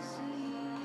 See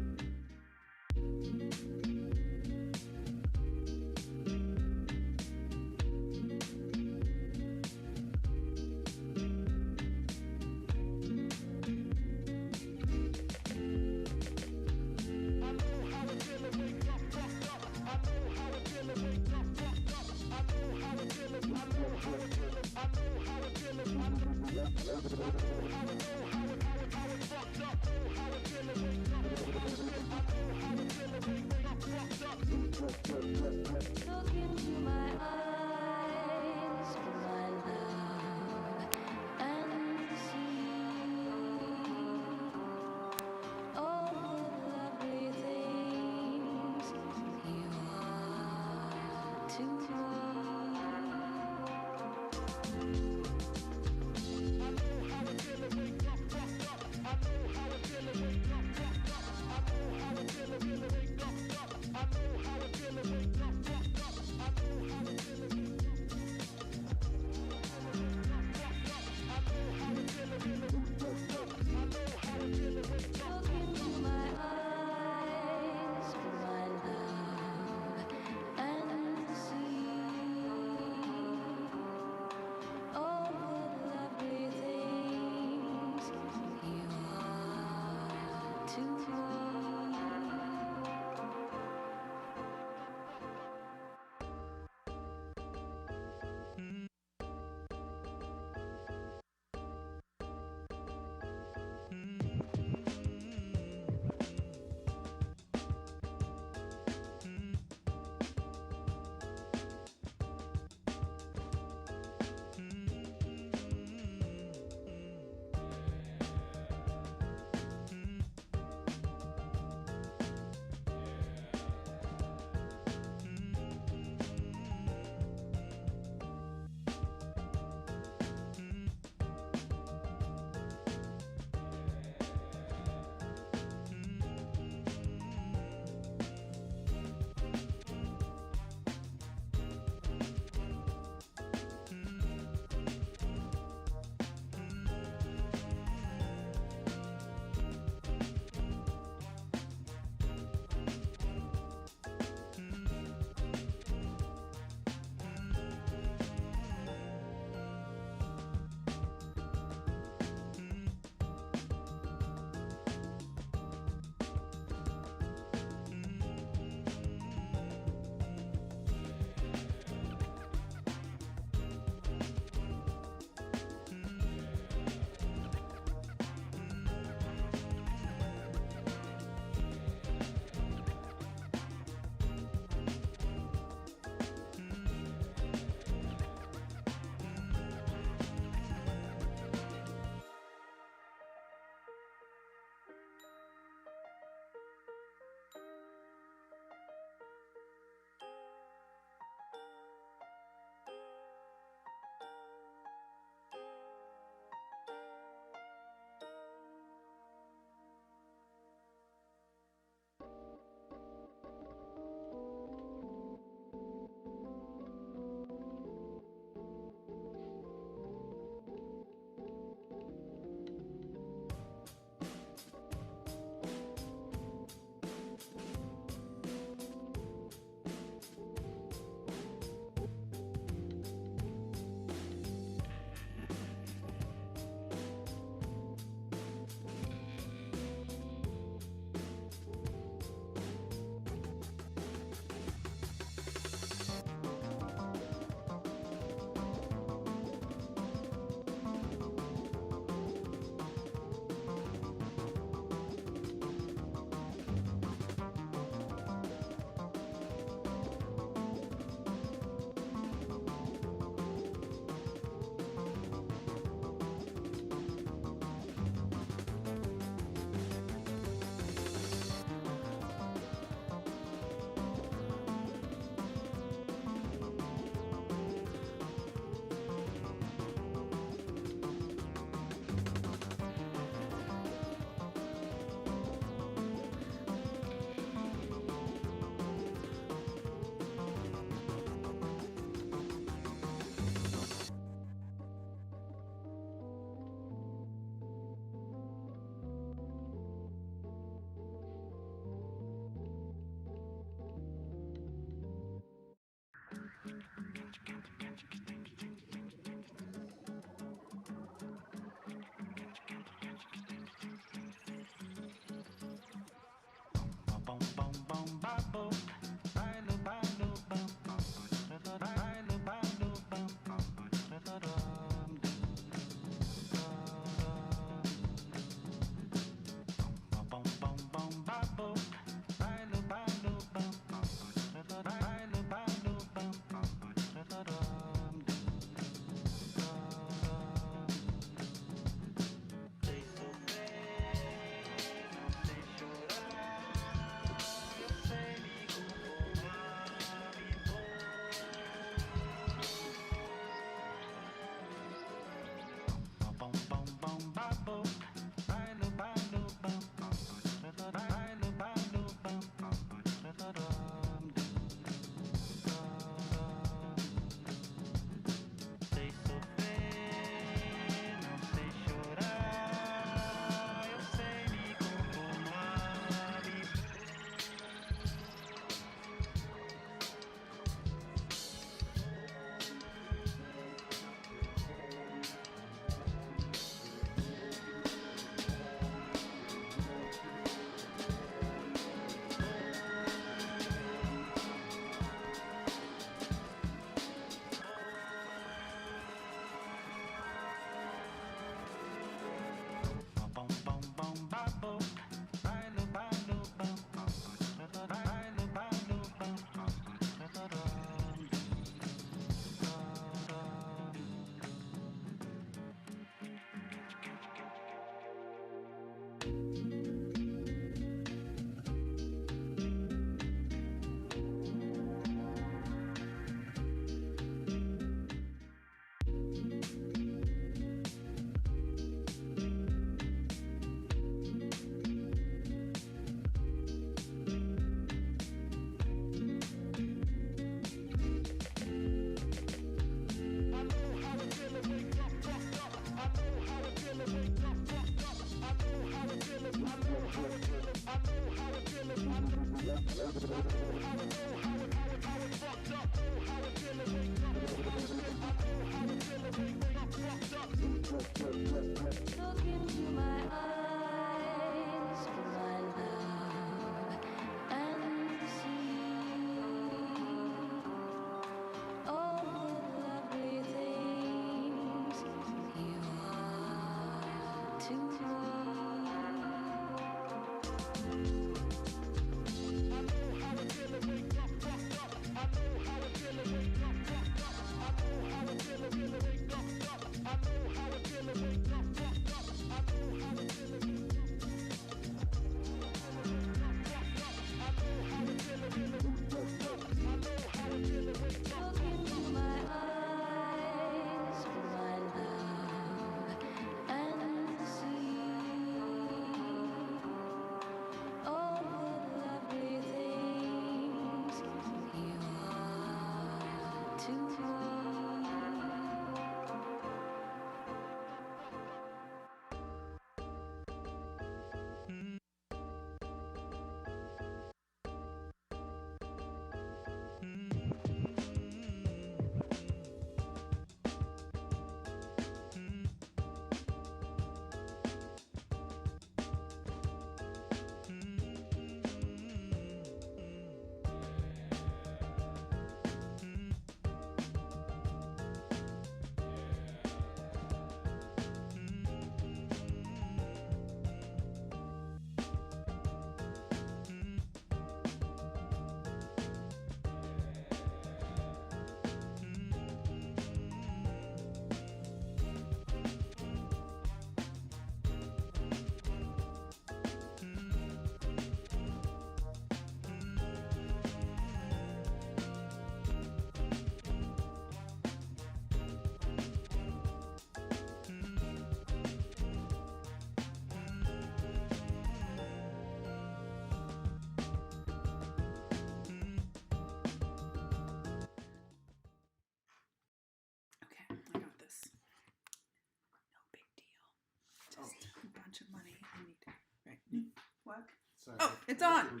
Sorry, oh, it's on.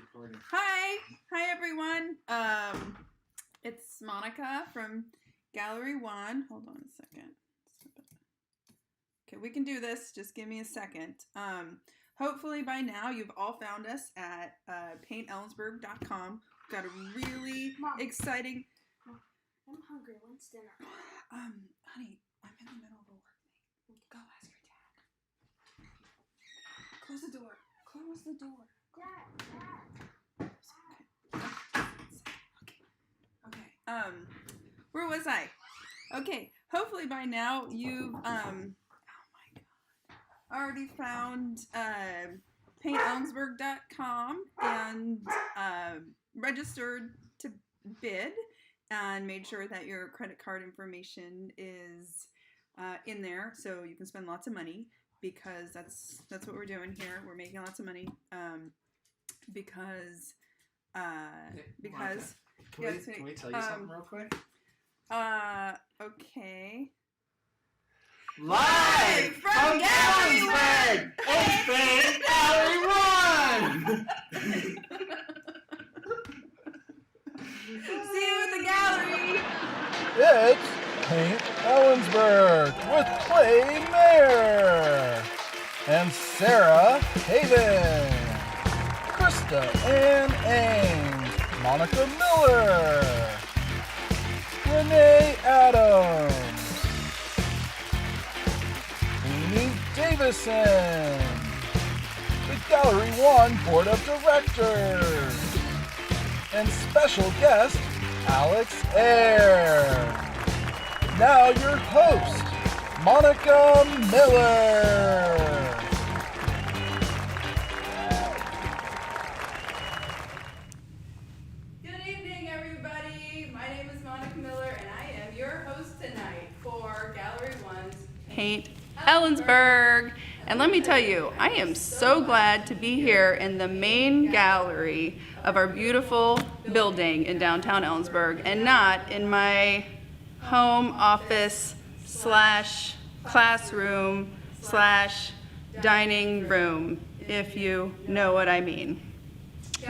Hi everyone. It's Monica from Gallery One. Hold on a second. Okay, we can do this. Just give me a second. Hopefully by now you've all found us at paintellensburg.com. We've got a really exciting... Mom, I'm hungry. When's dinner? Honey, I'm in the middle of a work thing. Go ask your dad. Close the door. Close the door. Dad. Okay. Where was I? Okay. Hopefully by now you've already found paintellensburg.com and registered to bid and made sure that your credit card information is in there so you can spend lots of money, because that's what we're doing here. We're making lots of money because Can we tell you something real quick? Okay. Live from Ellensburg! It's Paint Gallery 1! See you at the gallery! It's Paint Ellensburg with Clay Mayer and Sarah Haven, Krista Ann Ames, Monica Miller, Renee Adams, Amy Davison, the Gallery 1 Board of Directors, and special guest Alex Ayer. Now your host, Monica Miller. Good evening, everybody. My name is Monica Miller, and I am your host tonight for Gallery 1's Paint Ellensburg. And let me tell you, I am so glad to be here in the main gallery of our beautiful building in downtown Ellensburg and not in my home office slash classroom slash dining room, if you know what I mean.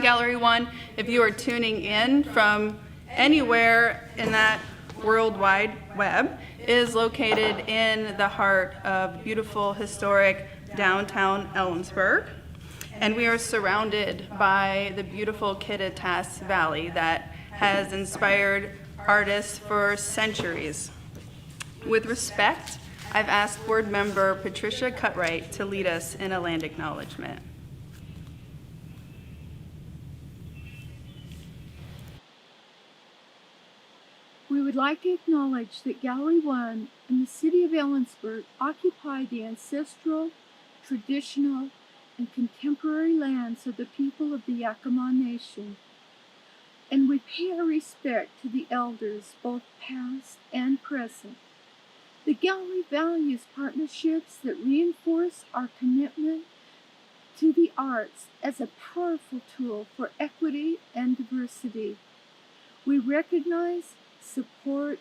Gallery 1, if you are tuning in from anywhere in that World Wide Web, is located in the heart of beautiful, historic downtown Ellensburg. And we are surrounded by the beautiful Kittitas Valley that has inspired artists for centuries. With respect, I've asked board member Patricia Cutright to lead us in a land acknowledgement. We would like to acknowledge that Gallery 1 and the city of Ellensburg occupy the ancestral, traditional, and contemporary lands of the people of the Yakima Nation. And we pay our respect to the elders, both past and present. The gallery values partnerships that reinforce our commitment to the arts as a powerful tool for equity and diversity. We recognize, support,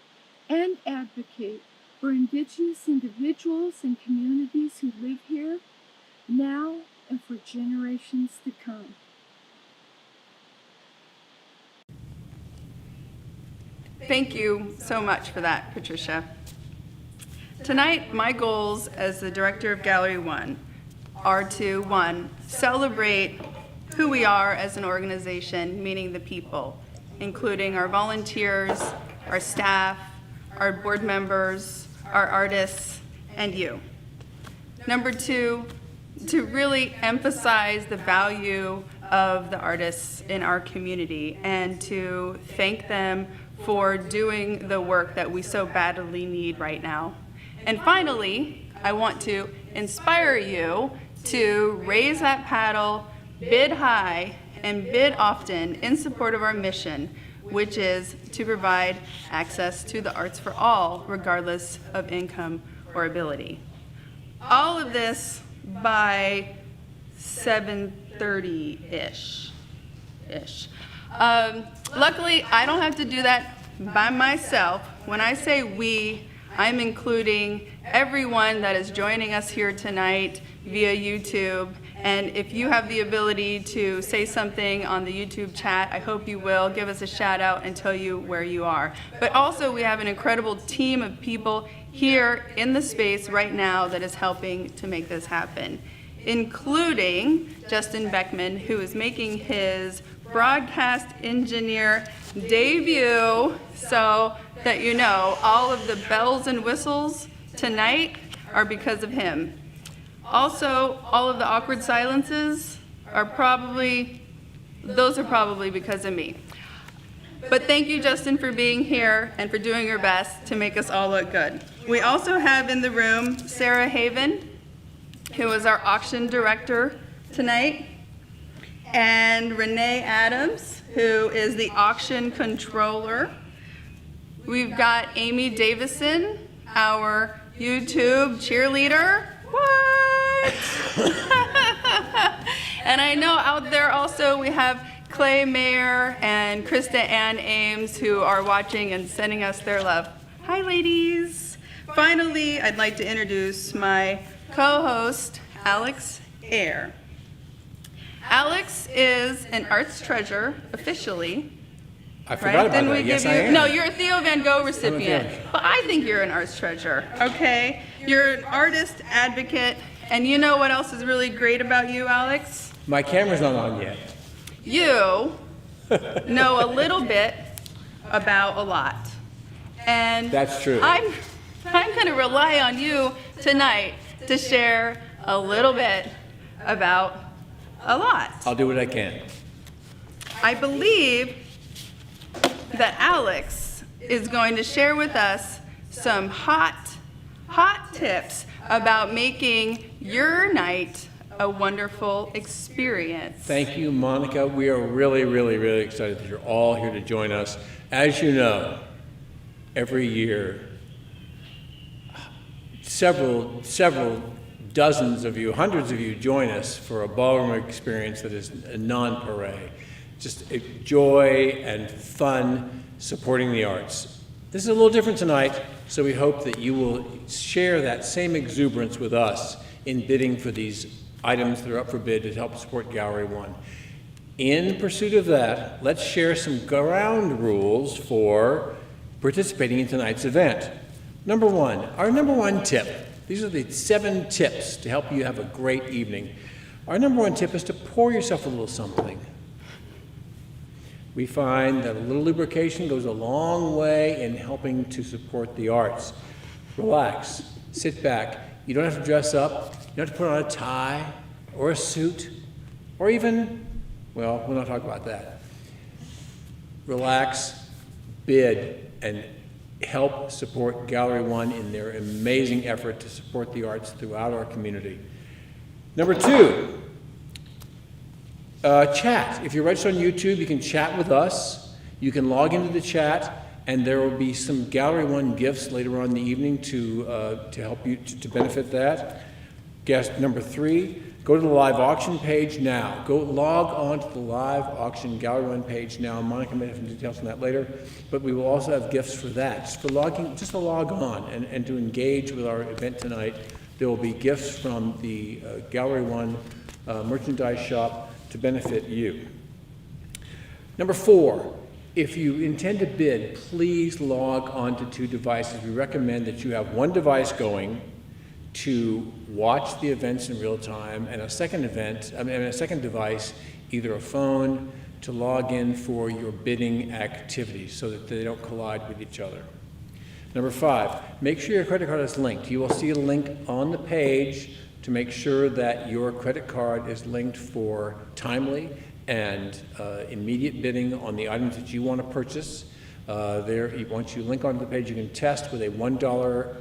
and advocate for Indigenous individuals and communities who live here now and for generations to come. Thank you so much for that, Patricia. Tonight, my goals as the director of Gallery 1 are to, 1, celebrate who we are as an organization, meaning the people, including our volunteers, our staff, our board members, our artists, and you. Number 2, to really emphasize the value of the artists in our community and to thank them for doing the work that we so badly need right now. And finally, I want to inspire you to raise that paddle, bid high, and bid often in support of our mission, which is to provide access to the arts for all, regardless of income or ability. All of this by 7:30-ish. Luckily, I don't have to do that by myself. When I say we, I'm including everyone that is joining us here tonight via YouTube. And if you have the ability to say something on the YouTube chat, I hope you will. Give us a shout out and tell you where you are. But also, we have an incredible team of people here in the space right now that is helping to make this happen. including Justin Beckman, who is making his broadcast engineer debut, so that you know all of the bells and whistles tonight are because of him. Also, all of the awkward silences are probably because of me. But thank you, Justin, for being here and for doing your best to make us all look good. We also have in the room Sarah Haven, who is our auction director tonight, and Renee Adams, who is the auction controller. We've got Amy Davison, our YouTube cheerleader. What? And I know out there also we have Clay Mayer and Krista Ann Ames, who are watching and sending us their love. Hi, ladies. Finally, I'd like to introduce my co-host, Alex Ayer. Alex is an arts treasure, officially. I forgot about that. Yes, I am. No, you're a Theo Van Gogh recipient, but I think you're an arts treasure, okay? You're an artist advocate, and you know what else is really great about you, Alex? My camera's not on yet. You know a little bit about a lot. And That's true. I'm going to rely on you tonight to share a little bit about a lot. I'll do what I can. I believe that Alex is going to share with us some hot tips about making your night a wonderful experience. Thank you, Monica. We are really, really, really excited that you're all here to join us. As you know, every year, several dozens of you, hundreds of you join us for a ballroom experience that is a non-parade. Just a joy and fun supporting the arts. This is a little different tonight, so we hope that you will share that same exuberance with us in bidding for these items that are up for bid to help support Gallery 1. In pursuit of that, let's share some ground rules for participating in tonight's event. Number one, our number one tip. These are the 7 tips to help you have a great evening. Our number one tip is to pour yourself a little something. We find that a little lubrication goes a long way in helping to support the arts. Relax, sit back. You don't have to dress up. You don't have to put on a tie or a suit or even, well, we'll not talk about that. Relax, bid, and help support Gallery 1 in their amazing effort to support the arts throughout our community. Number 2, chat. If you're registered on YouTube, you can chat with us. You can log into the chat, and there will be some Gallery 1 gifts later on in the evening to help you to benefit that. Guest number 3, go to the live auction page now. Go log on to the live auction Gallery 1 page now. Monica may have some details on that later, but we will also have gifts for that. Just to log on and to engage with our event tonight. There will be gifts from the Gallery 1 merchandise shop to benefit you. Number 4, if you intend to bid, please log on to 2 devices. We recommend that you have one device going to watch the events in real time, and a second device, either a phone, to log in for your bidding activities so that they don't collide with each other. Number 5, make sure your credit card is linked. You will see a link on the page to make sure that your credit card is linked for timely and immediate bidding on the items that you want to purchase. Once you link onto the page, you can test with a $1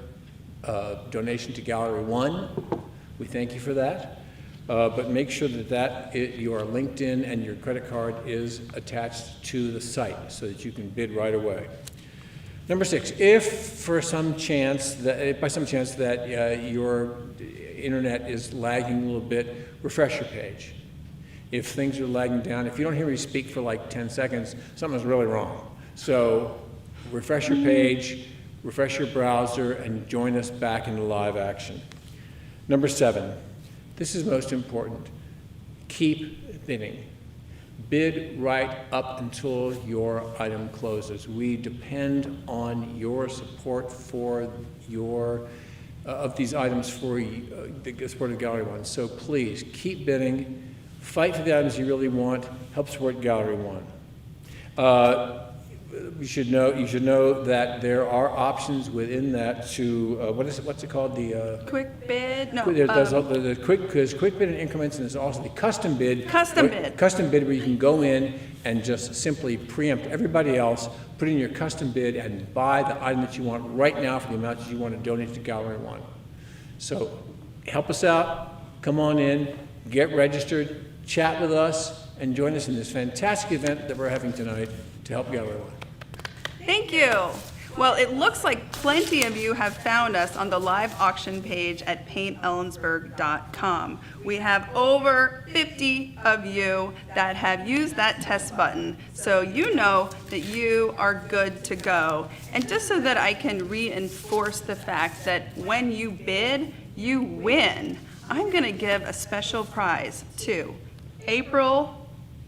donation to Gallery 1. We thank you for that. But make sure that you are linked in and your credit card is attached to the site so that you can bid right away. Number 6, if by some chance that your internet is lagging a little bit, refresh your page. If things are lagging down, if you don't hear me speak for like 10 seconds, something's really wrong. So refresh your page, refresh your browser, and join us back in the live action. Number 7, this is most important. Keep bidding. Bid right up until your item closes. We depend on your support for your of these items for the support of Gallery One. So please keep bidding, fight for the items you really want, help support Gallery One. You should know that there are options within that to what's it called, the Quick bid? No. there's quick bid in increments, and there's also the custom bid. Custom bid. Custom bid, where you can go in and just simply preempt everybody else, put in your custom bid, and buy the item that you want right now for the amount that you want to donate to Gallery One. So help us out, come on in, get registered, chat with us, and join us in this fantastic event that we're having tonight to help Gallery One. Thank you. Well, it looks like plenty of you have found us on the live auction page at paintellensburg.com. We have over 50 of you that have used that test button, so you know that you are good to go. And just so that I can reinforce the fact that when you bid, you win, I'm going to give a special prize to April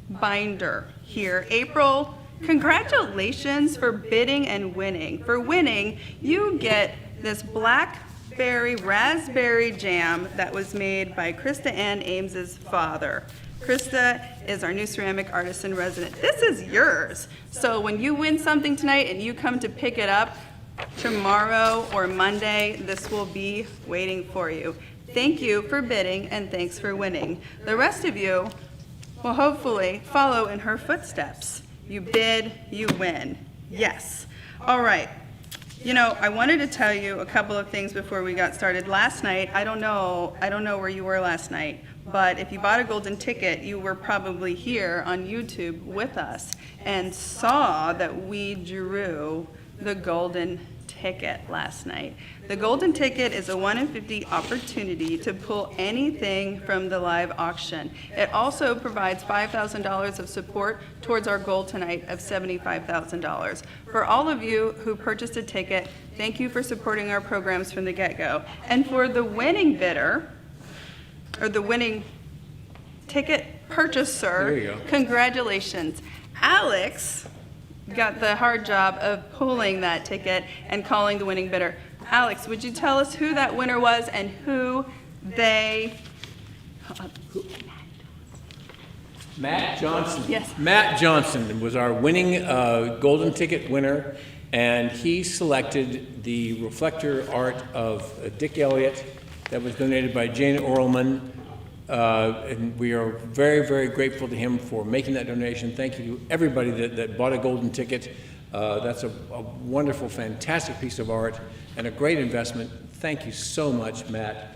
Binder here. April, congratulations for bidding and winning. For winning, you get this blackberry raspberry jam that was made by Krista Ann Ames's father. Krista is our new ceramic artist in resident. This is yours. So when you win something tonight and you come to pick it up tomorrow or Monday, this will be waiting for you. Thank you for bidding and thanks for winning. The rest of you will hopefully follow in her footsteps. You bid, you win. Yes. All right. You know, I wanted to tell you a couple of things before we got started. Last night, I don't know where you were last night, but if you bought a golden ticket, you were probably here on YouTube with us and saw that we drew the golden ticket last night. The golden ticket is a 1 in 50 opportunity to pull anything from the live auction. It also provides $5,000 of support towards our goal tonight of $75,000. For all of you who purchased a ticket, thank you for supporting our programs from the get-go. And for the winning bidder, or the winning ticket purchaser, There you go. Congratulations. Alex got the hard job of pulling that ticket and calling the winning bidder. Alex, would you tell us who that winner was and who they... Matt Johnson. Yes. Matt Johnson was our winning golden ticket winner, and he selected the reflector art of Dick Elliott that was donated by Jane Orlman. And we are very, very grateful to him for making that donation. Thank you to everybody that bought a golden ticket. That's a wonderful, fantastic piece of art and a great investment. Thank you so much, Matt.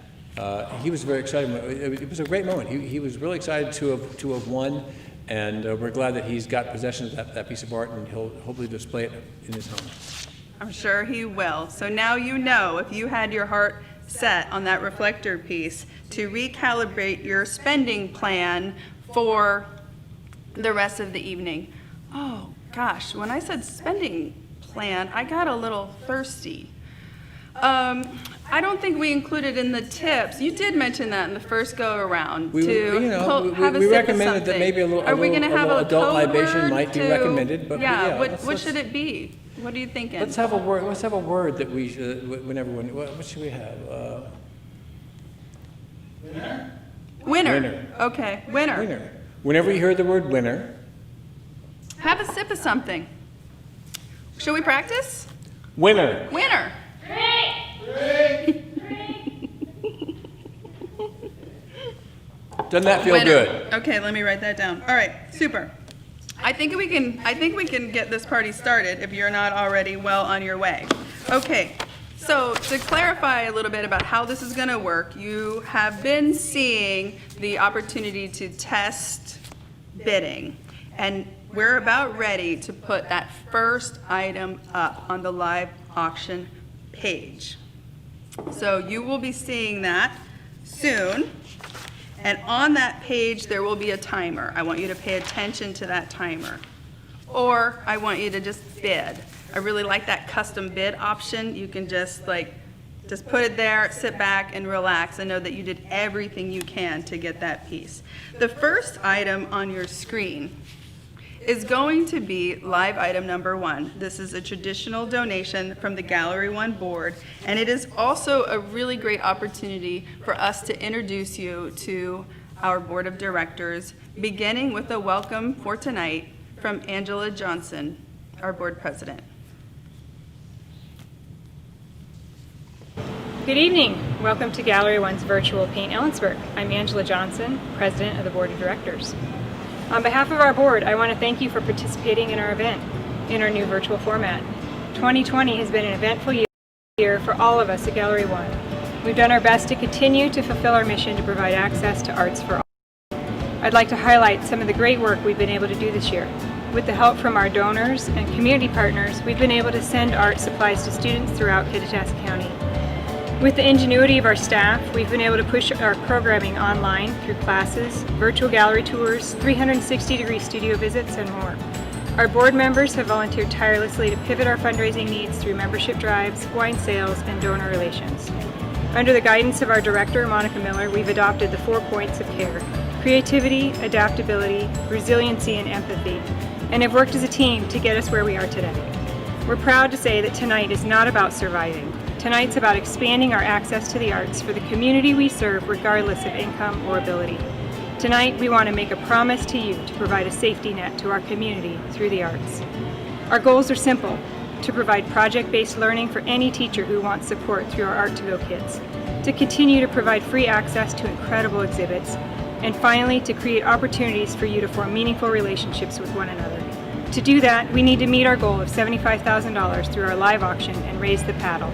He was very excited. It was a great moment. He was really excited to have won, and we're glad that he's got possession of that piece of art, and he'll hopefully display it in his home. I'm sure he will. So now you know, if you had your heart set on that reflector piece, to recalibrate your spending plan for the rest of the evening. Oh gosh, when I said spending plan, I got a little thirsty. I don't think we included in the tips. You did mention that in the first go around We recommended that maybe a little adult libation might be recommended, but yeah, what should it be? What are you thinking? Let's have a word. Let's have a word that we should. What should we have? Winner. Okay, winner. Winner. Whenever you hear the word winner, have a sip of something. Shall we practice? winner. Winner. Doesn't that feel Winner. good? Okay, let me write that down. All right, super. I think we can get this party started if you're not already well on your way. Okay, so to clarify a little bit about how this is going to work, you have been seeing the opportunity to test bidding, and we're about ready to put that first item up on the live auction page. So you will be seeing that soon. And on that page, there will be a timer. I want you to pay attention to that timer. Or I want you to just bid. I really like that custom bid option. You can just put it there, sit back and relax and know that you did everything you can to get that piece. The first item on your screen is going to be live item number 1. This is a traditional donation from the Gallery One board, and it is also a really great opportunity for us to introduce you to our board of directors, beginning with a welcome for tonight from Angela Johnson, our board president. Good evening. Welcome to Gallery One's virtual Paint Ellensburg. I'm Angela Johnson, president of the board of directors. On behalf of our board, I want to thank you for participating in our event in our new virtual format. 2020 has been an eventful year for all of us at Gallery One. We've done our best to continue to fulfill our mission to provide access to arts for all. I'd like to highlight some of the great work we've been able to do this year. With the help from our donors and community partners, we've been able to send art supplies to students throughout Kittitas County. With the ingenuity of our staff, we've been able to push our programming online through classes, virtual gallery tours, 360-degree studio visits, and more. Our board members have volunteered tirelessly to pivot our fundraising needs through membership drives, wine sales, and donor relations. Under the guidance of our director, Monica Miller, we've adopted the 4 points of care: creativity, adaptability, resiliency, and empathy, and have worked as a team to get us where we are today. We're proud to say that tonight is not about surviving. Tonight's about expanding our access to the arts for the community we serve, regardless of income or ability. Tonight, we want to make a promise to you to provide a safety net to our community through the arts. Our goals are simple: to provide project-based learning for any teacher who wants support through our Art2Go kits, to continue to provide free access to incredible exhibits, and finally, to create opportunities for you to form meaningful relationships with one another. To do that, we need to meet our goal of $75,000 through our live auction and raise the paddle.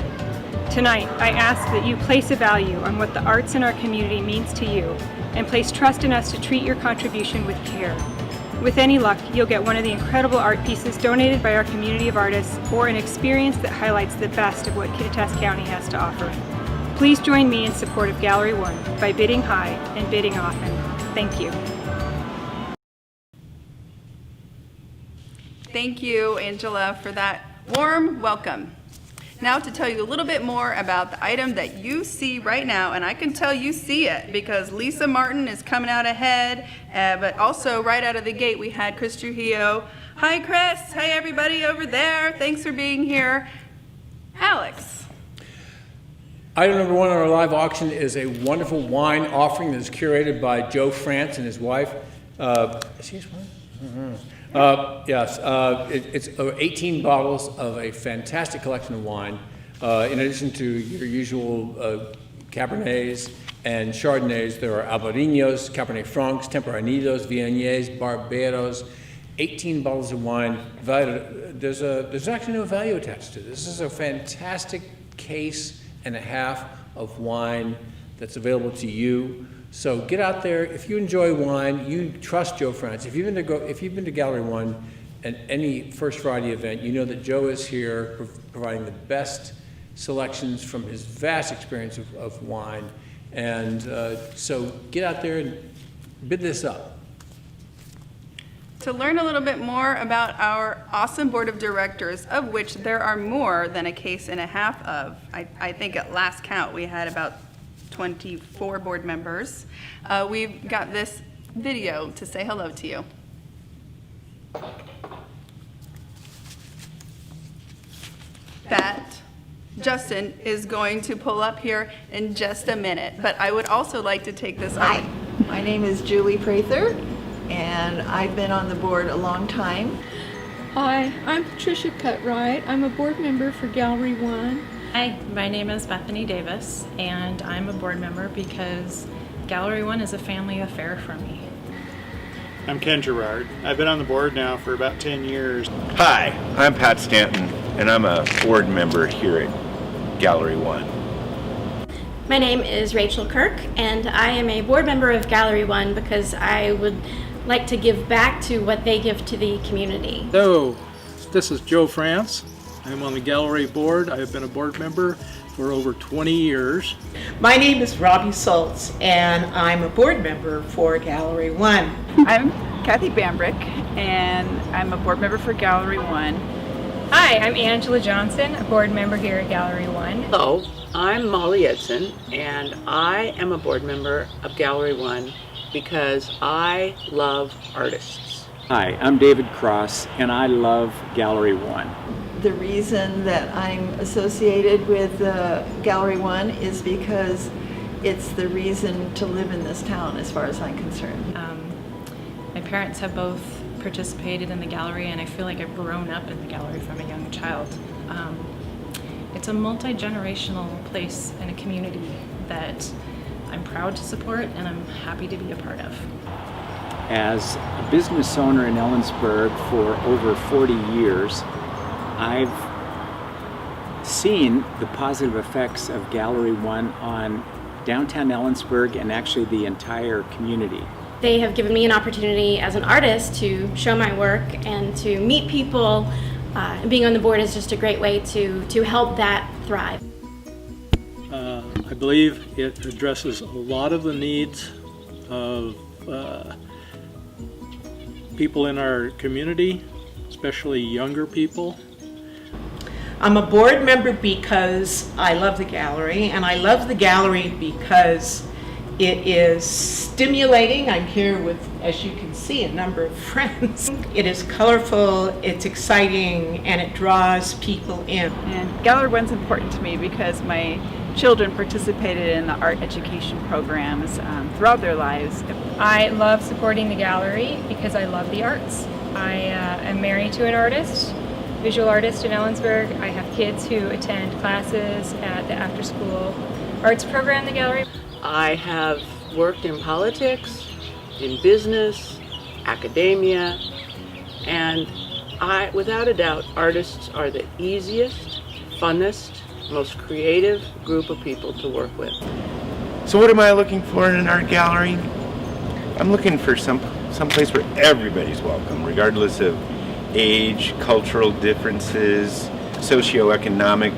Tonight, I ask that you place a value on what the arts in our community means to you and place trust in us to treat your contribution with care. With any luck, you'll get one of the incredible art pieces donated by our community of artists or an experience that highlights the best of what Kittitas County has to offer. Please join me in support of Gallery One by bidding high and bidding often. Thank you. Thank you, Angela, for that warm welcome. Now to tell you a little bit more about the item that you see right now, and I can tell you see it because Lisa Martin is coming out ahead, but also right out of the gate we had Chris Trujillo. Hi Chris, hi everybody over there, thanks for being here. Alex. Item number 1 on our live auction is a wonderful wine offering that is curated by Joe France and his wife. Is he his wife? Yes, it's 18 bottles of a fantastic collection of wine, in addition to your usual Cabernets and Chardonnays. There are Albariños, Cabernet Francs, Temperanitos, Viogniers, Barbados. 18 bottles of wine. There's actually no value attached to this. This is a fantastic case and a half of wine that's available to you. So get out there. If you enjoy wine, you trust Joe France. If you've been to Gallery One at any First Friday event, you know that Joe is here providing the best selections from his vast experience of wine. And so get out there and bid this up. To learn a little bit more about our awesome board of directors, of which there are more than a case and a half of, I think at last count we had about 24 board members. We've got this video to say hello to you. That Justin is going to pull up here in just a minute, but I would also like to take this Hi, my name is Julie Prather, and I've been on the board a long time. Hi, I'm Patricia Cutright. I'm a board member for Gallery One. Hi, my name is Bethany Davis, and I'm a board member because Gallery One is a family affair for me. I'm Ken Gerard. I've been on the board now for about 10 years. Hi, I'm Pat Stanton, and I'm a board member here at Gallery One. My name is Rachel Kirk, and I am a board member of Gallery One because I would like to give back to what they give to the community. So, this is Joe France. I'm on the gallery board. I have been a board member for over 20 years. My name is Robbie Saltz, and I'm a board member for Gallery One. I'm Kathy Bambrick, and I'm a board member for Gallery One. Hi, I'm Angela Johnson, a board member here at Gallery One. Hello, I'm Molly Edson, and I am a board member of Gallery One because I love artists. Hi, I'm David Cross, and I love Gallery One. The reason that I'm associated with Gallery One is because it's the reason to live in this town as far as I'm concerned. My parents have both participated in the gallery, and I feel like I've grown up in the gallery from a young child. It's a multi-generational place and a community that I'm proud to support and I'm happy to be a part of. As a business owner in Ellensburg for over 40 years, I've seen the positive effects of Gallery One on downtown Ellensburg and actually the entire community. They have given me an opportunity as an artist to show my work and to meet people. Being on the board is just a great way to help that thrive. I believe it addresses a lot of the needs of people in our community, especially younger people. I'm a board member because I love the gallery, and I love the gallery because it is stimulating. I'm here with, as you can see, a number of friends. It is colorful, it's exciting, and it draws people in. And Gallery One's important to me because my children participated in the art education programs throughout their lives. I love supporting the gallery because I love the arts. I am married to an artist, visual artist in Ellensburg. I have kids who attend classes at the after-school arts program in the gallery. I have worked in politics, in business, academia, and without a doubt, artists are the easiest, funnest, most creative group of people to work with. So what am I looking for in an art gallery? I'm looking for some place where everybody's welcome, regardless of age, cultural differences, socioeconomic,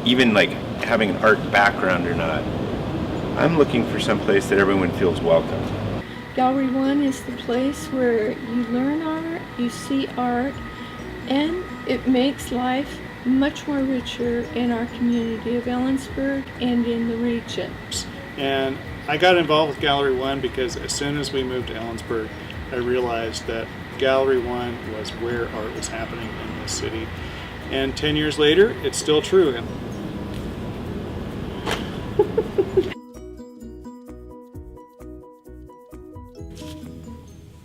even like having an art background or not. I'm looking for some place that everyone feels welcome. Gallery One is the place where you learn art, you see art, and it makes life much more richer in our community of Ellensburg and in the region. And I got involved with Gallery One because as soon as we moved to Ellensburg, I realized that Gallery One was where art was happening in this city. And 10 years later, it's still true.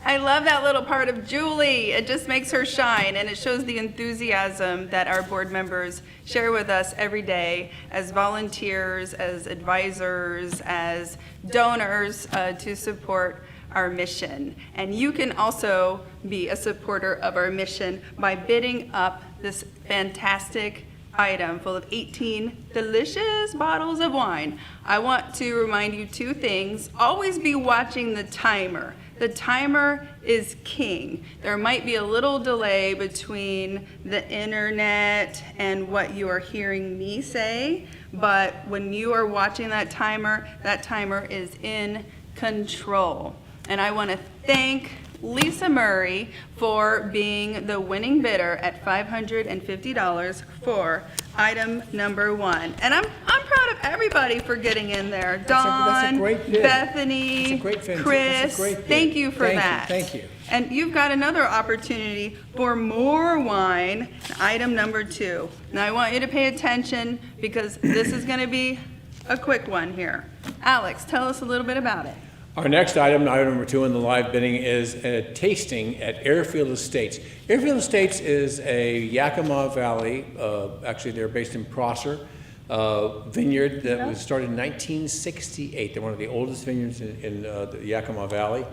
I love that little part of Julie. It just makes her shine, and it shows the enthusiasm that our board members share with us every day as volunteers, as advisors, as donors to support our mission. And you can also be a supporter of our mission by bidding up this fantastic item full of 18 delicious bottles of wine. I want to remind you two things. Always be watching the timer. The timer is king. There might be a little delay between the internet and what you are hearing me say, but when you are watching that timer is in control. And I want to thank Lisa Murray for being the winning bidder at $550 for item number 1. And I'm proud of everybody for getting in there. Dawn, that's a great bid. Bethany, Chris, thank you for that. Thank you. And you've got another opportunity for more wine, item number 2. Now I want you to pay attention because this is going to be a quick one here. Alex, tell us a little bit about it. Our next item number 2 in the live bidding, is a tasting at Airfield Estates. Airfield Estates is a Yakima Valley, actually they're based in Prosser, vineyard that was started in 1968. They're one of the oldest vineyards in the Yakima Valley.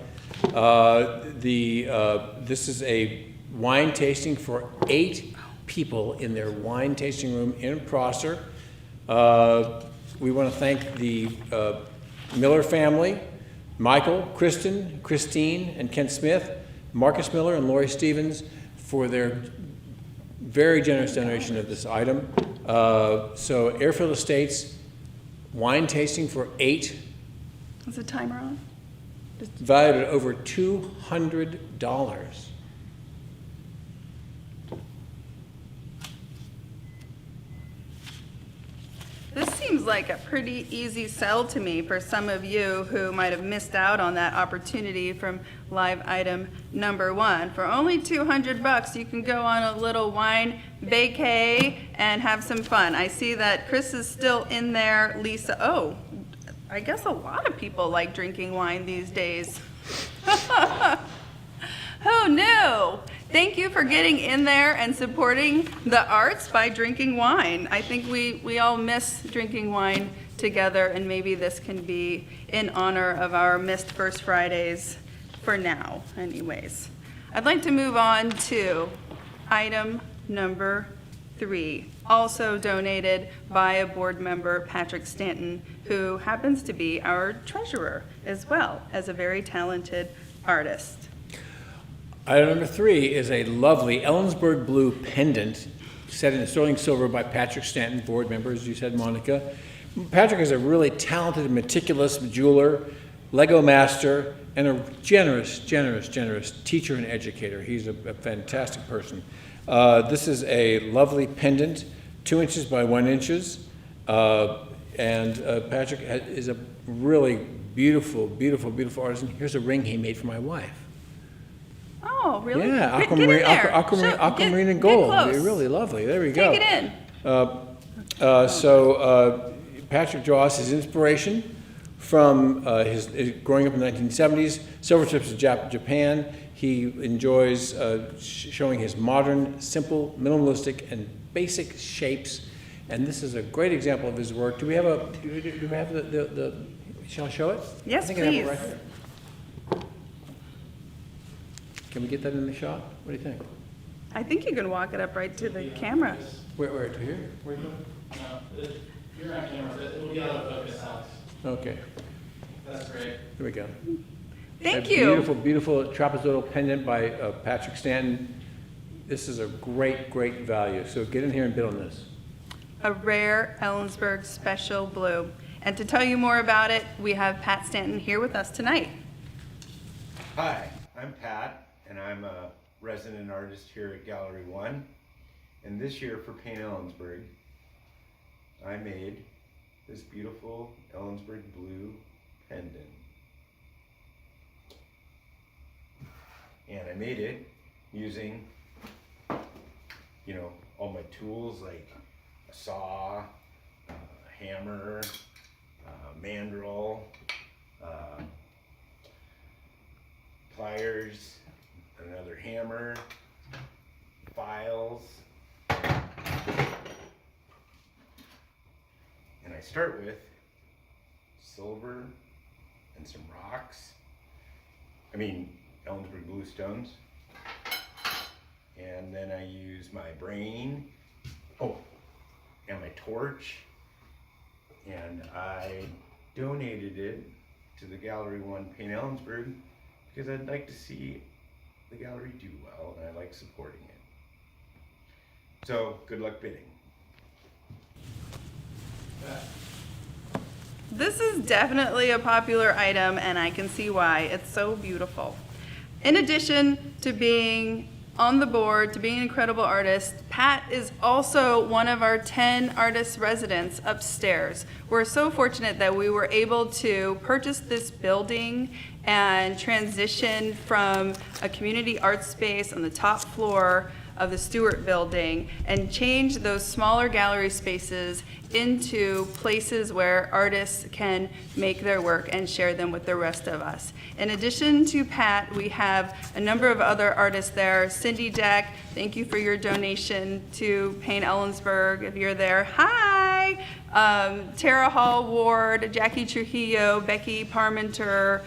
This is a wine tasting for 8 people in their wine tasting room in Prosser. We want to thank the Miller family, Michael, Kristen, Christine, and Kent Smith, Marcus Miller, and Lori Stevens for their very generous donation of this item. So Airfield Estates, wine tasting for 8. Is the timer on? Valued at over $200. This seems seems like a pretty easy sell to me for some of you who might have missed out on that opportunity from live item number 1. For only $200, you can go on a little wine vacay and have some fun. I see that Chris is still in there. Lisa, oh, I guess a lot of people like drinking wine these days. Oh no! Thank you for getting in there and supporting the arts by drinking wine. I think we all miss drinking wine together, and maybe this can be in honor of our missed First Fridays for now, anyways. I'd like to move on to item number 3, also donated by a board member, Patrick Stanton, who happens to be our treasurer as well as a very talented artist. Item number 3 is a lovely Ellensburg blue pendant set in sterling silver by Patrick Stanton, board member, as you said, Monica. Patrick is a really talented, meticulous jeweler, Lego master, and a generous teacher and educator. He's a fantastic person. This is a lovely pendant, 2 inches by 1 inches, and Patrick is a really beautiful artist. And here's a ring he made for my wife. Oh, really? Yeah, Get in there. aquamarine and gold. Get close. Really lovely. There we go. Take it in. So Patrick draws his inspiration from his growing up in the 1970s, several trips to Japan. He enjoys showing his modern, simple, minimalistic, and basic shapes. And this is a great example of his work. Do we have the shall I show it? Yes, I think I have it please. right here. Can we get that in the shot? What do you think? I think you can walk it up right to the camera. Where to here? Where you going? You're on camera. It will be out of focus, Alex. Okay. That's great. Here we go. Thank A you. Beautiful trapezoidal pendant by Patrick Stanton. This is a great value. So get in here and bid on this. A rare Ellensburg special blue. And to tell you more about it, we have Pat Stanton here with us tonight. Hi, I'm Pat, and I'm a resident artist here at Gallery 1. And this year for Paint Ellensburg, I made this beautiful Ellensburg blue pendant. And I made it using, all my tools like a saw, a hammer, mandrel, pliers, another hammer, files, and I start with silver and some rocks, Ellensburg blue stones, and then I use my brain, and my torch, and I donated it to the Gallery 1 Paint Ellensburg because I'd like to see the gallery do well, and I like supporting it. So, good luck bidding. This is definitely a popular item, and I can see why. It's so beautiful. In addition to being on the board, to being an incredible artist, Pat is also one of our 10 artist residents upstairs. We're so fortunate that we were able to purchase this building and transition from a community art space on the top floor of the Stewart building and change those smaller gallery spaces into places where artists can make their work and share them with the rest of us. In addition to Pat, we have a number of other artists there. Cindy Deck, thank you for your donation to Paint Ellensburg, if you're there. Hi! Tara Hall Ward, Jackie Trujillo, Becky Parmenter,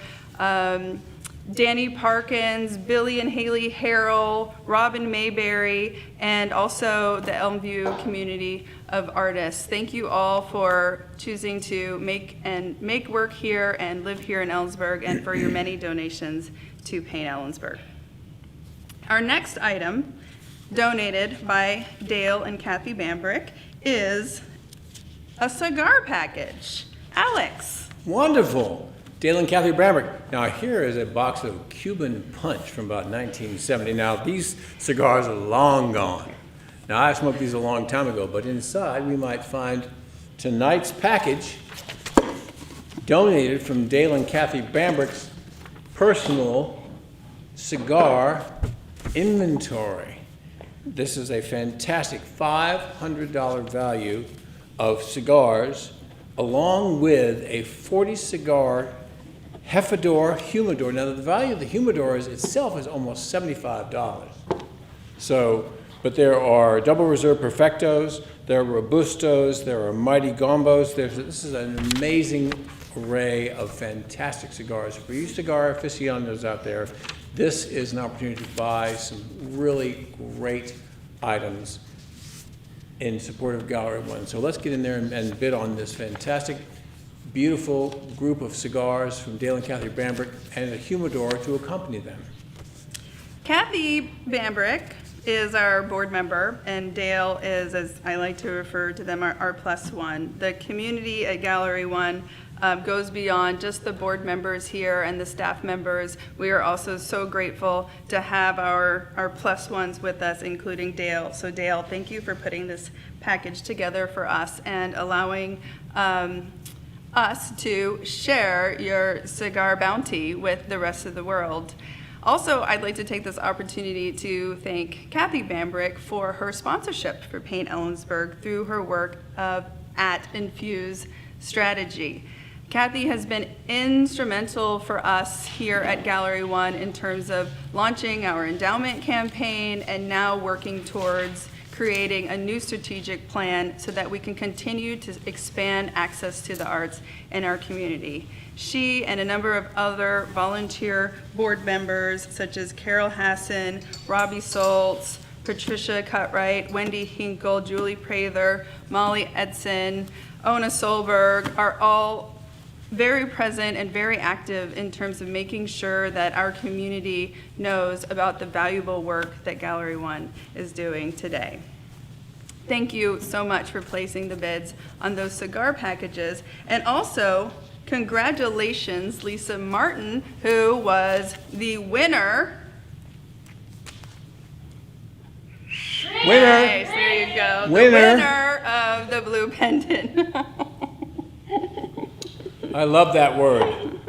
Danny Parkins, Billy and Haley Harrell, Robin Mayberry, and also the Elmview community of artists. Thank you all for choosing to make work here and live here in Ellensburg, and for your many donations to Paint Ellensburg. Our next item, donated by Dale and Kathy Bambrick, is a cigar package. Alex. Wonderful. Dale and Kathy Bambrick. Now here is a box of Cuban Punch from about 1970. Now these cigars are long gone. Now I smoked these a long time ago, but inside we might find tonight's package, donated from Dale and Kathy Bambrick's personal cigar inventory. This is a fantastic $500 value of cigars, along with a 40 cigar Hefador humidor. Now the value of the humidor itself is almost $75. So, but there are double reserve perfectos, there are robustos, there are mighty gombos. This is an amazing array of fantastic cigars. For you cigar aficionados out there, this is an opportunity to buy some really great items in support of Gallery One. So let's get in there and bid on this fantastic, beautiful group of cigars from Dale and Kathy Bambrick and a humidor to accompany them. Kathy Bambrick is our board member, and Dale is, as I like to refer to them, our plus one. The community at Gallery One goes beyond just the board members here and the staff members. We are also so grateful to have our plus ones with us, including Dale. So Dale, thank you for putting this package together for us and allowing us to share your cigar bounty with the rest of the world. Also, I'd like to take this opportunity to thank Kathy Bambrick for her sponsorship for Paint Ellensburg through her work at Infuse Strategy. Kathy has been instrumental for us here at Gallery One in terms of launching our endowment campaign and now working towards creating a new strategic plan so that we can continue to expand access to the arts in our community. She and a number of other volunteer board members, such as Carol Hassan, Robbie Soltz, Patricia Cutright, Wendy Hinkle, Julie Prather, Molly Edson, Ona Solberg, are all very present and very active in terms of making sure that our community knows about the valuable work that Gallery One is doing today. Thank you so much for placing the bids on those cigar packages. And also, congratulations, Lisa Martin, who was the winner. Nice, there you go. Winner. The winner of the blue pendant. I love that word.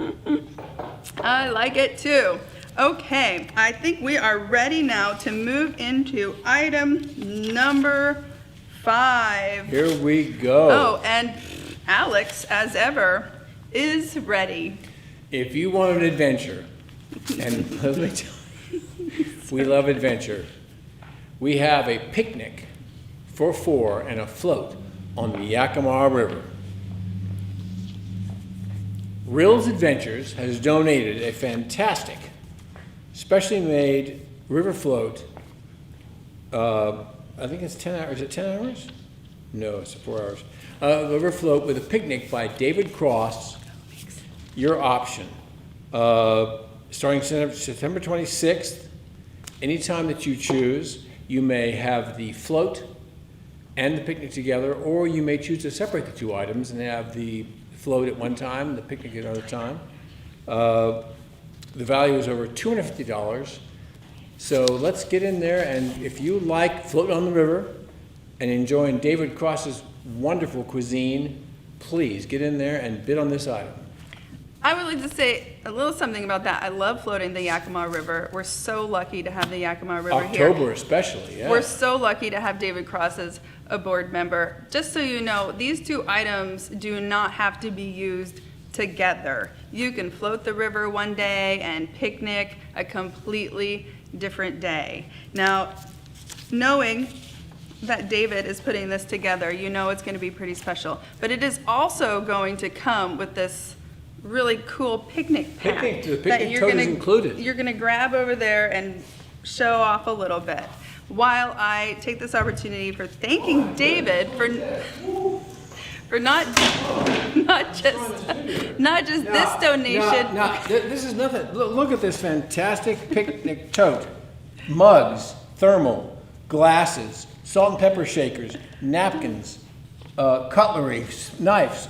I like it too. Okay, I think we are ready now to move into item number 5. Here we go. Oh, and Alex, as ever, is ready. If you want an adventure, and let me tell you, we love adventure. We have a picnic for 4 and a float on the Yakima River. Rill's Adventures has donated a fantastic, specially made river float. I think it's 10 hours. Is it 10 hours? No, it's 4 hours. River float with a picnic by David Cross. Your option. Starting September 26th, anytime that you choose, you may have the float and the picnic together, or you may choose to separate the two items and have the float at one time and the picnic at another time. The value is over $250. So let's get in there, and if you like floating on the river and enjoying David Cross's wonderful cuisine, please get in there and bid on this item. I would like to say a little something about that. I love floating the Yakima River. We're so lucky to have the Yakima River here. October especially, yeah. We're so lucky to have David Cross as a board member. Just so you know, these two items do not have to be used together. You can float the river one day and picnic a completely different day. Now, knowing that David is putting this together, you know it's going to be pretty special. But it is also going to come with this really cool picnic pack. The picnic tote is included. You're going to grab over there and show off a little bit. While I take this opportunity for thanking David for not just this donation. This is nothing. Look at this fantastic picnic tote. Mugs, thermal, glasses, salt and pepper shakers, napkins, cutlery, knives,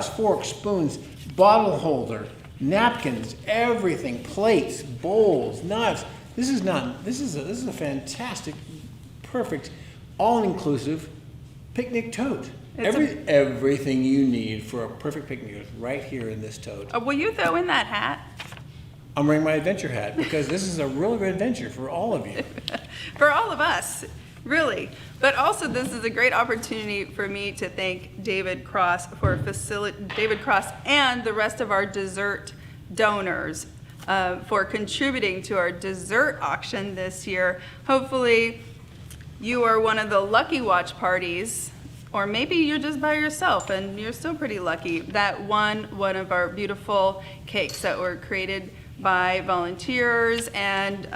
forks, spoons, bottle holder, napkins, everything, plates, bowls, knives. This is a fantastic, perfect, all-inclusive picnic tote. Everything you need for a perfect picnic is right here in this tote. Will you throw in that hat? I'm wearing my adventure hat because this is a really good adventure for all of you. For all of us, really. But also, this is a great opportunity for me to thank David Cross and the rest of our dessert donors for contributing to our dessert auction this year. Hopefully, you are one of the lucky watch parties, or maybe you're just by yourself and you're still pretty lucky, that won one of our beautiful cakes that were created by volunteers and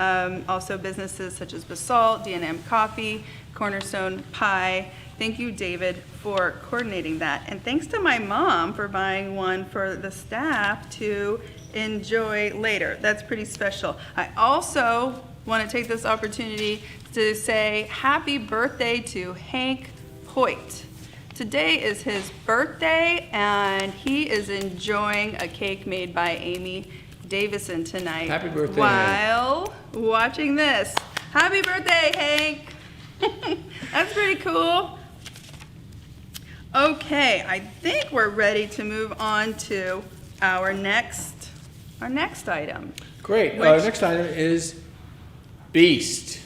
also businesses such as Basalt, D&M Coffee, Cornerstone Pie. Thank you, David, for coordinating that. And thanks to my mom for buying one for the staff to enjoy later. That's pretty special. I also want to take this opportunity to say happy birthday to Hank Hoyt. Today is his birthday, and he is enjoying a cake made by Amy Davison tonight. Happy birthday, while watching this. Happy birthday, Hank. That's pretty cool. Okay, I think we're ready to move on to our next item. Great. Our next item is Beast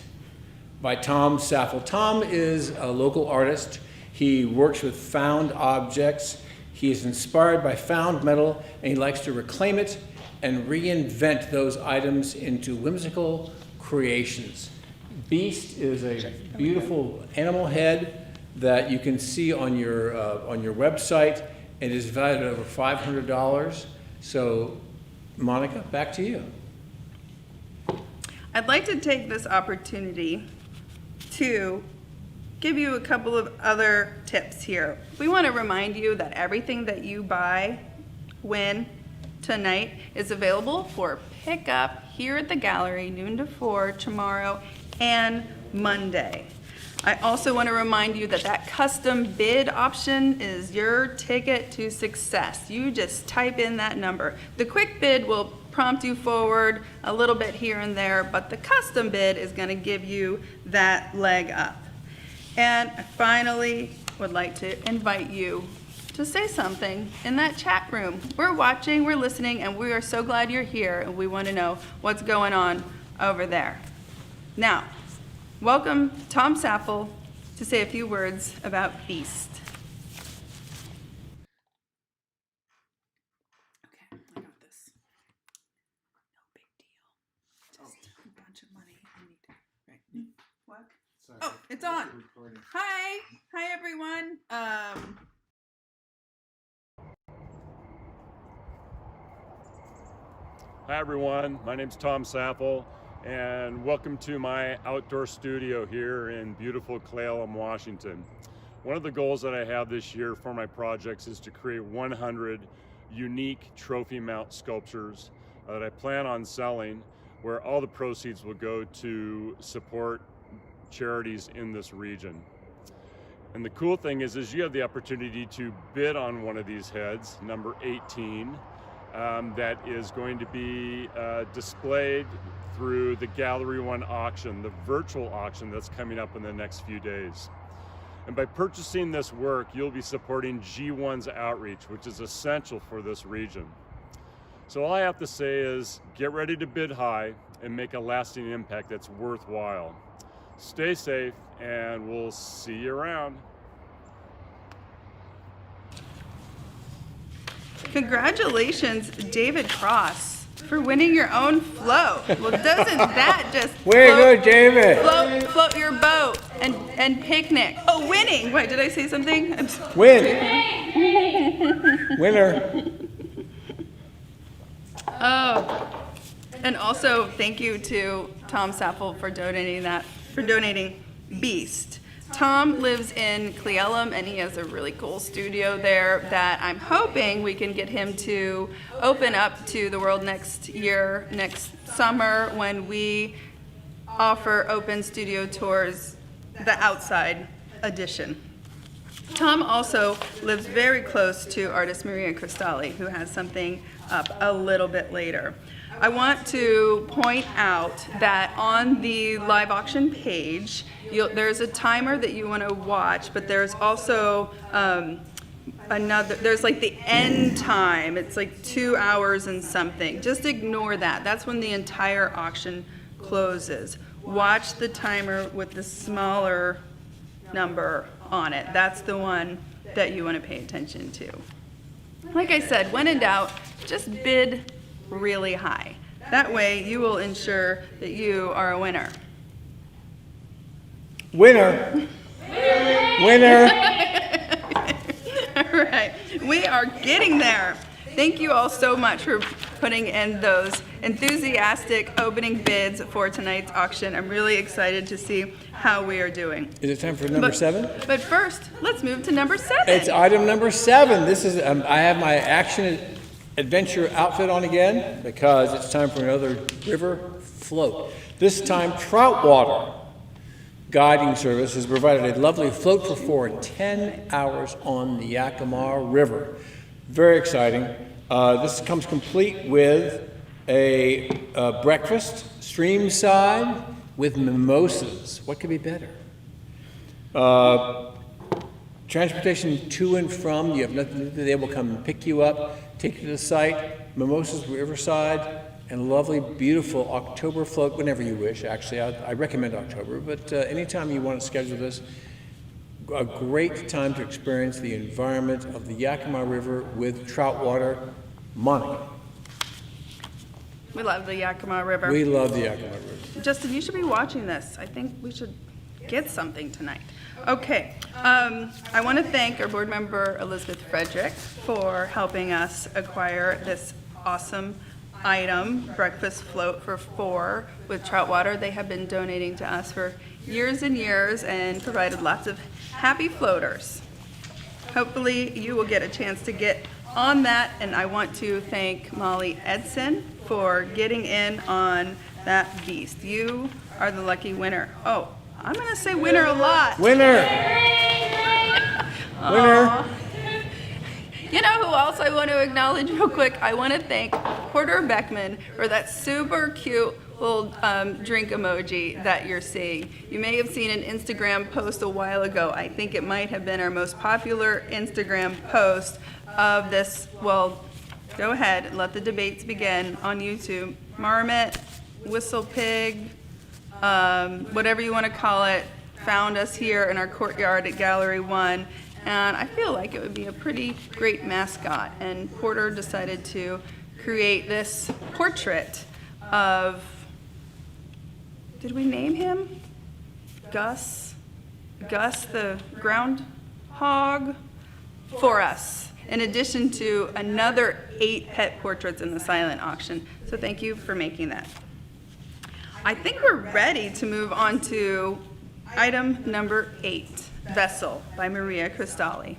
by Tom Saffle. Tom is a local artist. He works with found objects. He is inspired by found metal, and he likes to reclaim it and reinvent those items into whimsical creations. Beast is a beautiful animal head that you can see on your website. It is valued at over $500. So, Monica, back to you. I'd like to take this opportunity to give you a couple of other tips here. We want to remind you that everything that you win tonight is available for pickup here at the gallery, noon to 4 tomorrow and Monday. I also want to remind you that custom bid option is your ticket to success. You just type in that number. The quick bid will prompt you forward a little bit here and there, but the custom bid is going to give you that leg up. And I finally would like to invite you to say something in that chat room. We're watching, we're listening, and we are so glad you're here, and we want to know what's going on over there. Now, welcome Tom Saffle to say a few words about Beast. Okay, I got this. No big deal. Just a bunch of money. What? Sorry. Oh, it's on. Hi. Hi, everyone. Hi everyone, my name's Tom Saffle, and welcome to my outdoor studio here in beautiful Cle Elum, Washington. One of the goals that I have this year for my projects is to create 100 unique trophy mount sculptures that I plan on selling, where all the proceeds will go to support charities in this region. And the cool thing is you have the opportunity to bid on one of these heads, number 18, that is going to be displayed through the Gallery One auction, the virtual auction that's coming up in the next few days. And by purchasing this work, you'll be supporting G1's outreach, which is essential for this region. So all I have to say is get ready to bid high and make a lasting impact that's worthwhile. Stay safe, and we'll see you around. Congratulations, David Cross, for winning your own float. Well, doesn't that just Way to go, David! Float your boat and picnic. Oh, winning! Wait, did I say something? Win! Winner! Oh, and also thank you to Tom Saffle for donating Beast. Tom lives in Cle Elum, and he has a really cool studio there that I'm hoping we can get him to open up to the world next summer, when we offer open studio tours, the outside edition. Tom also lives very close to artist Maria Cristali, who has something up a little bit later. I want to point out that on the live auction page, there's a timer that you want to watch, but there's also there's like the end time. It's like 2 hours and something. Just ignore that. That's when the entire auction closes. Watch the timer with the smaller number on it. That's the one that you want to pay attention to. Like I said, when in doubt, just bid really high. That way you will ensure that you are a winner. Winner! Winner! All right, we are getting there. Thank you all so much for putting in those enthusiastic opening bids for tonight's auction. I'm really excited to see how we are doing. Is it time for number 7? But first, let's move to number 7. It's item number 7. This is, I have my action adventure outfit on again because it's time for another river float. This time, Troutwater Guiding Service has provided a lovely float for 4 in 10 hours on the Yakima River. Very exciting. This comes complete with a breakfast, streamside, with mimosas. What could be better? Transportation to and from. You have nothing. They will come and pick you up, take you to the site. Mimosas, Riverside, and a lovely, beautiful October float whenever you wish. Actually, I recommend October, but anytime you want to schedule this, a great time to experience the environment of the Yakima River with Troutwater. Monica. We love the Yakima River. We love the Yakima River. Justin, you should be watching this. I think we should get something tonight. Okay, I want to thank our board member Elizabeth Frederick for helping us acquire this awesome item, breakfast float for 4 with Troutwater. They have been donating to us for years and years and provided lots of happy floaters. Hopefully you will get a chance to get on that, and I want to thank Molly Edson for getting in on that beast. You are the lucky winner. Oh, I'm going to say winner a lot. Winner! Winner! You know who else I want to acknowledge real quick? I want to thank Porter Beckman for that super cute little drink emoji that you're seeing. You may have seen an Instagram post a while ago. I think it might have been our most popular Instagram post of this. Well, go ahead and let the debates begin on YouTube. Marmot, Whistle Pig, whatever you want to call it, found us here in our courtyard at Gallery 1. And I feel like it would be a pretty great mascot. And Porter decided to create this portrait of, did we name him? Gus the groundhog, for us, in addition to another 8 pet portraits in the silent auction. So thank you for making that. I think we're ready to move on to item number 8. Vessel by Maria Cristali.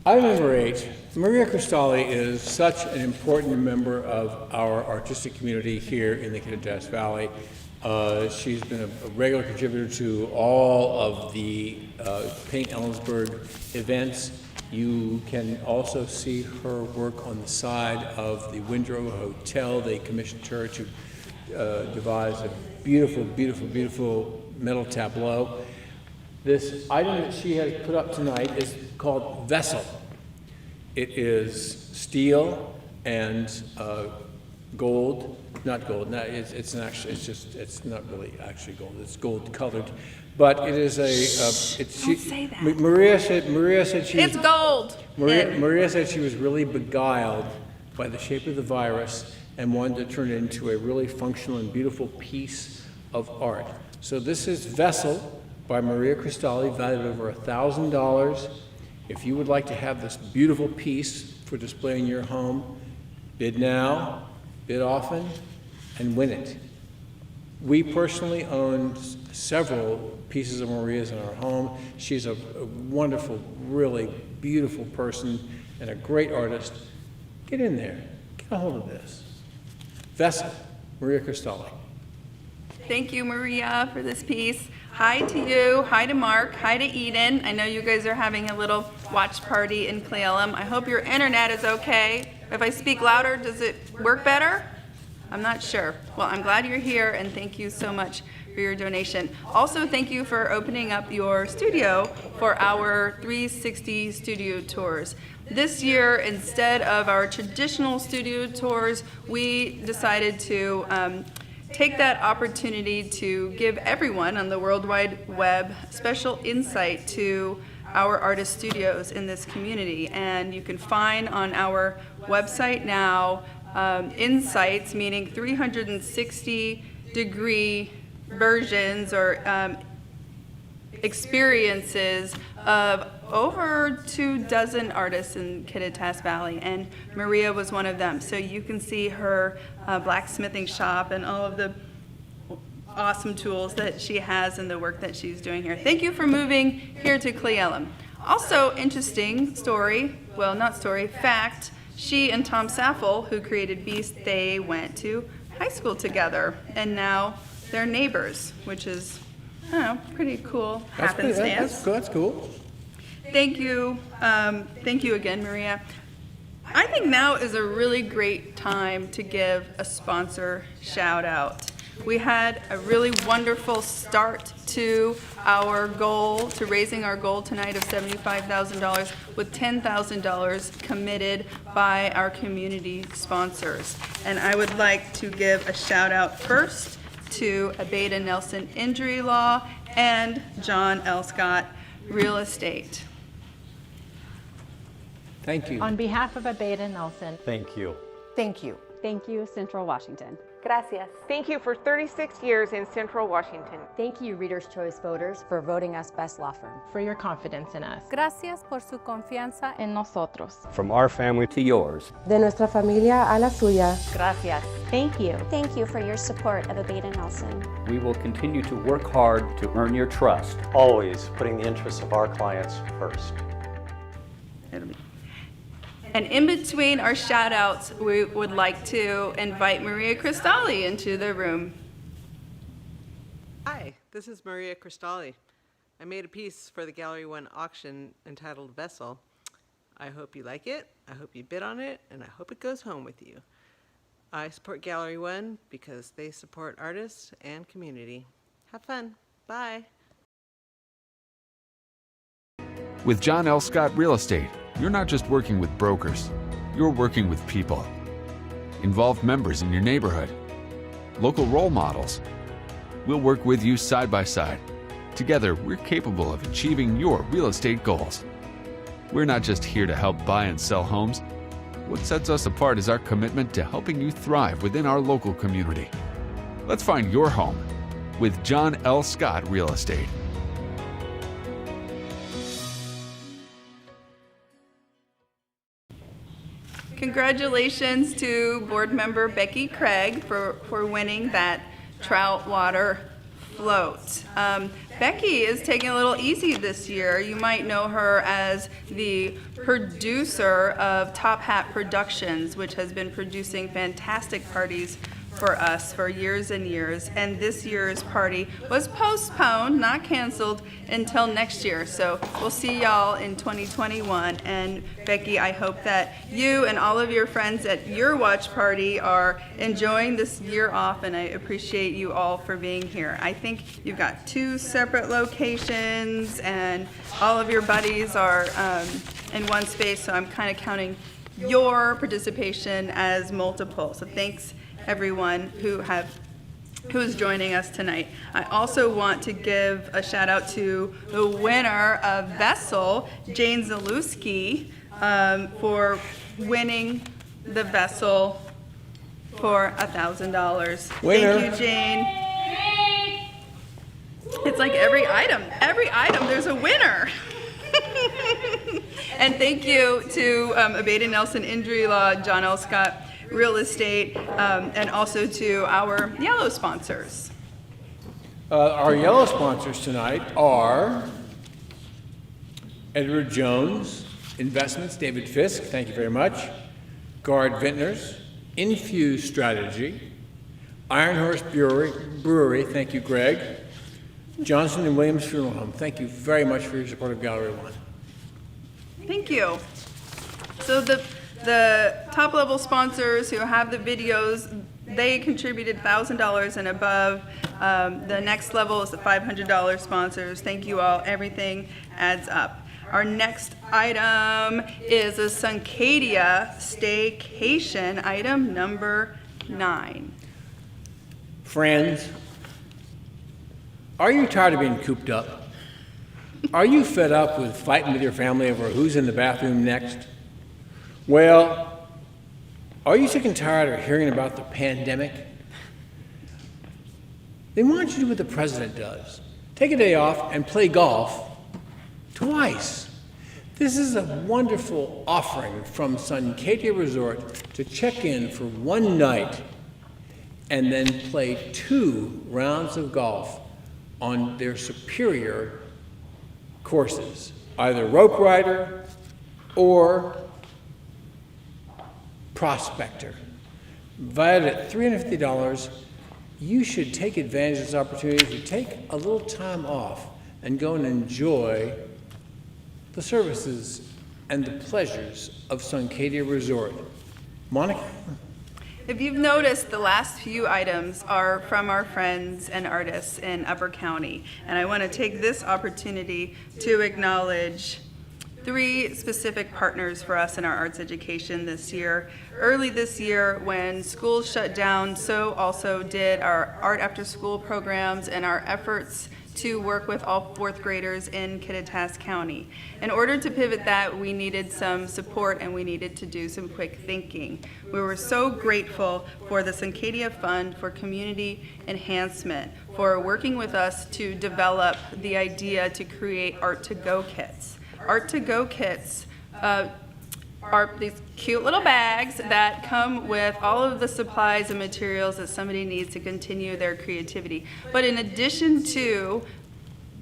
Item number 8. Maria Cristali is such an important member of our artistic community here in the Kittitas Valley. She's been a regular contributor to all of the Paint Ellensburg events. You can also see her work on the side of the Windrow Hotel. They commissioned her to devise a beautiful, beautiful, beautiful metal tableau. This item that she has put up tonight is called Vessel. It is steel and gold, not gold. No, it's not really actually gold. It's gold colored, but it is a. Don't say that. Maria said she. It's gold. Maria said she was really beguiled by the shape of the virus and wanted to turn it into a really functional and beautiful piece of art. So this is Vessel by Maria Cristali, valued over $1,000. If you would like to have this beautiful piece for display in your home, bid now, bid often, and win it. We personally own several pieces of Maria's in our home. She's a wonderful, really beautiful person and a great artist. Get in there, get a hold of this. Vessel, Maria Cristali. Thank you, Maria, for this piece. Hi to you, hi to Mark, hi to Eden. I know you guys are having a little watch party in Cle Elum. I hope your internet is okay. If I speak louder, does it work better? I'm not sure. Well, I'm glad you're here, and thank you so much for your donation. Also, thank you for opening up your studio for our 360 studio tours. This year, instead of our traditional studio tours, we decided to take that opportunity to give everyone on the World Wide Web special insight to our artist studios in this community. And you can find on our website now insights, meaning 360-degree versions or experiences of over 24 artists in Kittitas Valley, and Maria was one of them. So you can see her blacksmithing shop and all of the awesome tools that she has and the work that she's doing here. Thank you for moving here to Cle Elum. Also, interesting story, well, not story, fact, she and Tom Saffle, who created Beast, they went to high school together, and now they're neighbors, which is, I don't know, pretty cool happenstance. That's cool. Thank you. Thank you again, Maria. I think now is a really great time to give a sponsor shout out. We had a really wonderful start to our goal, to raising our goal tonight of $75,000 with $10,000 committed by our community sponsors. And I would like to give a shout out first to Abeda Nelson Injury Law and John L. Scott Real Estate. Thank you. On behalf of Abeda Nelson, Thank you. thank you. Thank you, Central Washington. Gracias. Thank you for 36 years in Central Washington. Thank you, Reader's Choice voters, for voting us best law firm. For your confidence in us. Gracias por su confianza en nosotros. From our family to yours. De nuestra familia a la suya. Gracias. Thank you. Thank you for your support of Abeda Nelson. We will continue to work hard to earn your trust. Always putting the interests of our clients first. And in between our shout outs, we would like to invite Maria Cristali into the room. Hi, this is Maria Cristali. I made a piece for the Gallery One auction entitled Vessel. I hope you like it, I hope you bid on it, and I hope it goes home with you. I support Gallery One because they support artists and community. Have fun. Bye. With John L. Scott Real Estate, you're not just working with brokers, you're working with people. Involved members in your neighborhood, local role models. We'll work with you side by side. Together, we're capable of achieving your real estate goals. We're not just here to help buy and sell homes. What sets us apart is our commitment to helping you thrive within our local community. Let's find your home with John L. Scott Real Estate. Congratulations to board member Becky Craig for winning that Troutwater float. Becky is taking a little easy this year. You might know her as the producer of Top Hat Productions, which has been producing fantastic parties for us for years and years. And this year's party was postponed, not canceled, until next year. So we'll see y'all in 2021. And Becky, I hope that you and all of your friends at your watch party are enjoying this year off, and I appreciate you all for being here. I think you've got 2 separate locations, and all of your buddies are in one space, so I'm kind of counting your participation as multiple. So thanks everyone who is joining us tonight. I also want to give a shout out to the winner of Vessel, Jane Zalewski, for winning the Vessel for $1,000. Thank you, Jane. It's like every item, there's a winner. And thank you to Abeda Nelson Injury Law, John L. Scott Real Estate, and also to our yellow sponsors. Our yellow sponsors tonight are Edward Jones Investments, David Fisk, thank you very much. Guard Vintners, Infuse Strategy, Iron Horse Brewery, thank you, Greg. Johnson and Williams Funeral Home, thank you very much for your support of Gallery One. Thank you. So the top level sponsors who have the videos they contributed $1,000 and above. The next level is the $500 sponsors. Thank you all. Everything adds up. Our next item is a Suncadia staycation, item number 9. Friends, are you tired of being cooped up? Are you fed up with fighting with your family over who's in the bathroom next? Well, are you sick and tired of hearing about the pandemic? Then why don't you do what the president does? Take a day off and play golf twice. This is a wonderful offering from Suncadia Resort to check in for one night and then play 2 rounds of golf on their superior courses, either Rope Rider or Prospector. Valued at $350, you should take advantage of this opportunity to take a little time off and go and enjoy the services and the pleasures of Suncadia Resort. Monica? If you've noticed, the last few items are from our friends and artists in Upper County, and I want to take this opportunity to acknowledge 3 specific partners for us in our arts education this year. Early this year, when schools shut down, so also did our art after school programs and our efforts to work with all 4th graders in Kittitas County. In order to pivot that, we needed some support and we needed to do some quick thinking. We were so grateful for the Suncadia Fund for Community Enhancement for working with us to develop the idea to create Art to Go kits. Art to Go kits are these cute little bags that come with all of the supplies and materials that somebody needs to continue their creativity. But in addition to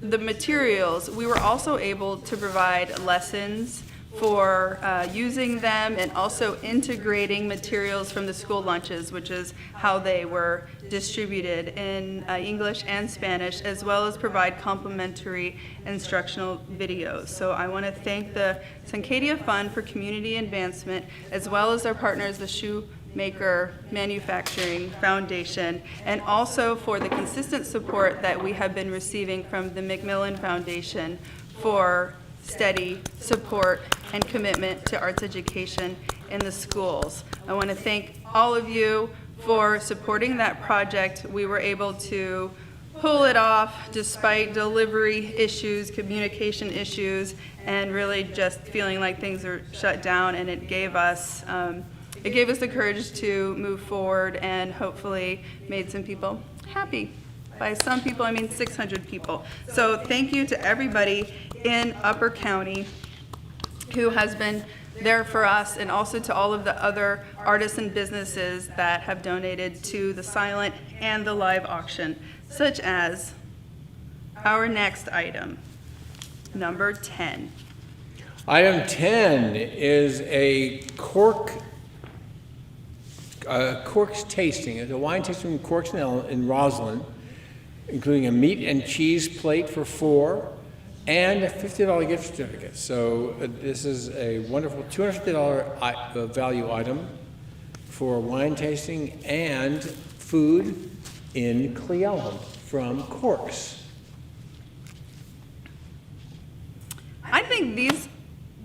the materials, we were also able to provide lessons for using them and also integrating materials from the school lunches, which is how they were distributed in English and Spanish, as well as provide complimentary instructional videos. So I want to thank the Suncadia Fund for Community Advancement, as well as our partners, the Shoemaker Manufacturing Foundation, and also for the consistent support that we have been receiving from the Macmillan Foundation for steady support and commitment to arts education in the schools. I want to thank all of you for supporting that project. We were able to pull it off despite delivery issues, communication issues, and really just feeling like things are shut down, and it gave us the courage to move forward and hopefully made some people happy. By some people, I mean 600 people. So thank you to everybody in Upper County who has been there for us, and also to all of the other artists and businesses that have donated to the silent and the live auction, such as our next item, number 10. Item 10 is a Corks tasting. It's a wine tasting from Corks in Roslyn, including a meat and cheese plate for 4 and a $50 gift certificate. So this is a wonderful $250 value item for wine tasting and food in Cleellum from Corks. I think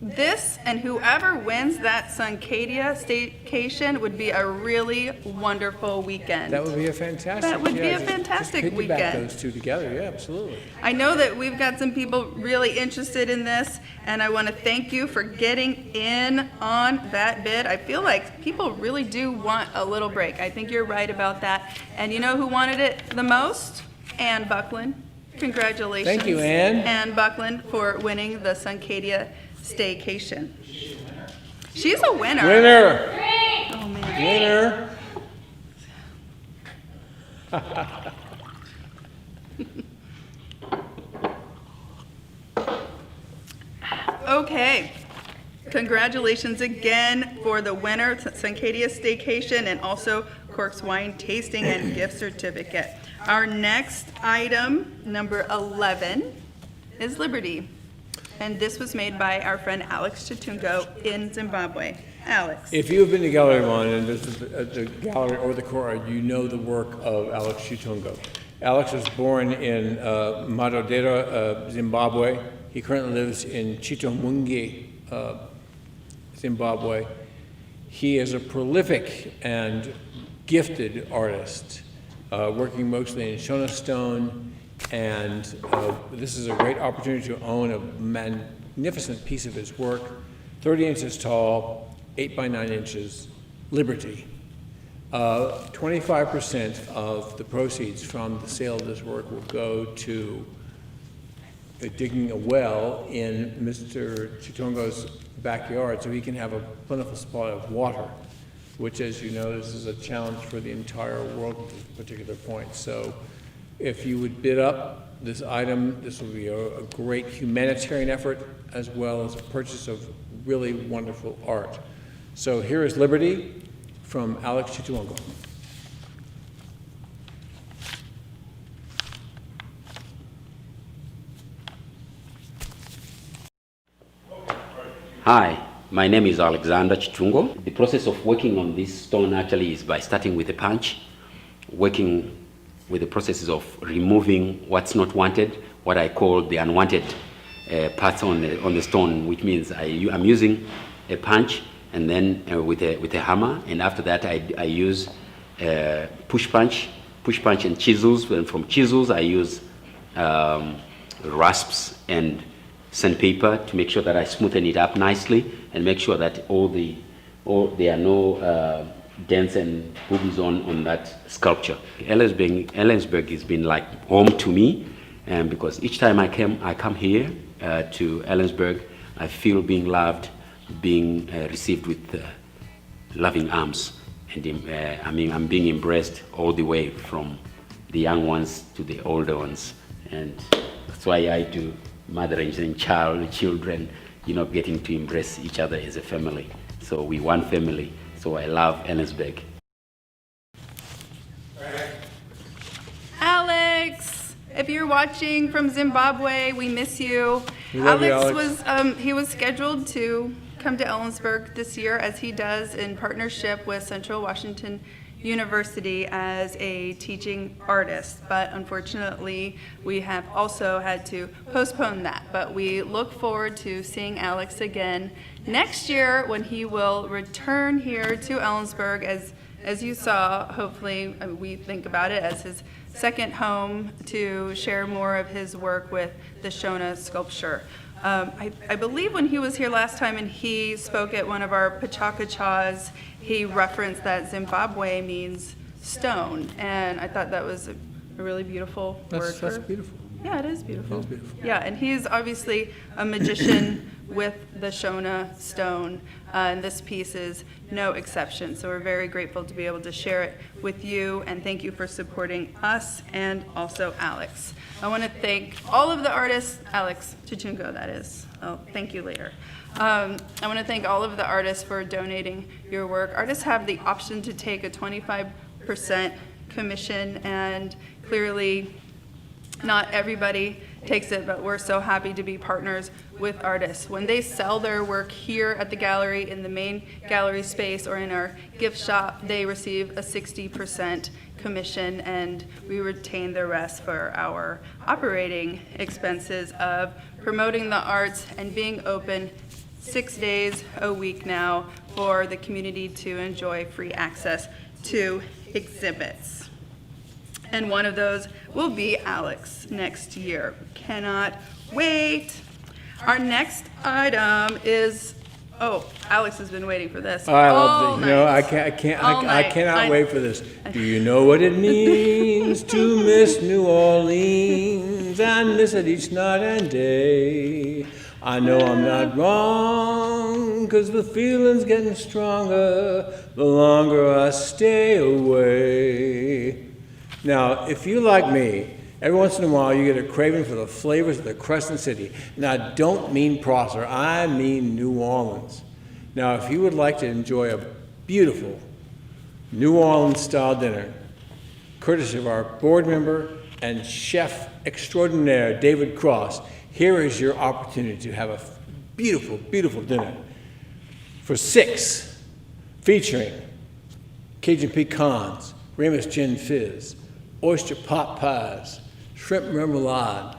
this and whoever wins that Suncadia staycation would be a really wonderful weekend. That would be a fantastic. That would be a fantastic just weekend. Piggyback those 2 together, yeah, absolutely. I know that we've got some people really interested in this, and I want to thank you for getting in on that bid. I feel like people really do want a little break. I think you're right about that. And you know who wanted it the most? Ann Buckland. Congratulations. Thank you, Ann. Ann Buckland for winning the Suncadia staycation. She's a winner. Winner. Oh, man. Winner. Okay. Congratulations again for the winner, Suncadia staycation, and also Corks wine tasting and gift certificate. Our next item, number 11, is Liberty. And this was made by our friend Alex Chuno in Zimbabwe. Alex. If you have been to Gallery 1 and visited the gallery or the courtyard, you know the work of Alex Chuno. Alex was born in Matodero, Zimbabwe. He currently lives in Chitomungi, Zimbabwe. He is a prolific and gifted artist, working mostly in Shona stone, and this is a great opportunity to own a magnificent piece of his work, 30 inches tall, 8 by 9 inches, Liberty. 25% of the proceeds from the sale of this work will go to digging a well in Mr. Chitongo's backyard so he can have a plentiful supply of water, which, as you know, this is a challenge for the entire world at this particular point. So if you would bid up this item, this will be a great humanitarian effort as well as a purchase of really wonderful art. So here is Liberty from Alex Chuno. Hi, my name is Alexander Chitungo. The process of working on this stone actually is by starting with a punch, working with the processes of removing what's not wanted, what I call the unwanted parts on the stone, which means I'm using a punch and then with a hammer, and after that I use push punch and chisels, and from chisels I use rasps and sandpaper to make sure that I smoothen it up nicely and make sure that there are no dents and boobies on that sculpture. Ellensburg has been like home to me, and because each time I come here to Ellensburg, I feel being loved, being received with loving arms, and I'm being embraced all the way from the young ones to the older ones, and that's why I do mothering and children, getting to embrace each other as a family. So we one family. So I love Ellensburg. Alex, if you're watching from Zimbabwe, we miss you. We love you, Alex was scheduled to come to Ellensburg this year, as he does in partnership with Central Washington University as a teaching artist, but unfortunately we have also had to postpone that. But we look forward to seeing Alex again next year when he will return here to Ellensburg, as you saw. Hopefully, we think about it as his second home, to share more of his work with the Shona sculpture. I believe when he was here last time and he spoke at one of our Pachakachas, he referenced that Zimbabwe means stone, and I thought that was a really beautiful word. That's beautiful. Yeah, it is beautiful. It is beautiful. Yeah, and he's obviously a magician with the Shona stone, and this piece is no exception. So we're very grateful to be able to share it with you, and thank you for supporting us and also Alex. I want to thank all of the artists, Alex Chuno, that is. I'll thank you later. I want to thank all of the artists for donating your work. Artists have the option to take a 25% commission, and clearly not everybody takes it, but we're so happy to be partners with artists. When they sell their work here at the gallery, in the main gallery space, or in our gift shop, they receive a 60% commission, and we retain the rest for our operating expenses of promoting the arts and being open 6 days a week now for the community to enjoy free access to exhibits. And one of those will be Alex next year. Cannot wait. Our next item is, Alex has been waiting for this. I love it. I cannot wait for this. Do you know what it means to miss New Orleans and miss it each night and day? I know I'm not wrong, 'cause the feeling's getting stronger the longer I stay away. Now, if you like me, every once in a while you get a craving for the flavors of the Crescent City. Now, I don't mean Prosser, I mean New Orleans. Now, if you would like to enjoy a beautiful New Orleans-style dinner, courtesy of our board member and chef extraordinaire, David Cross, here is your opportunity to have a beautiful, beautiful dinner for $6 featuring Cajun pecans, Ramus gin fizz, oyster pot pies, shrimp remoulade.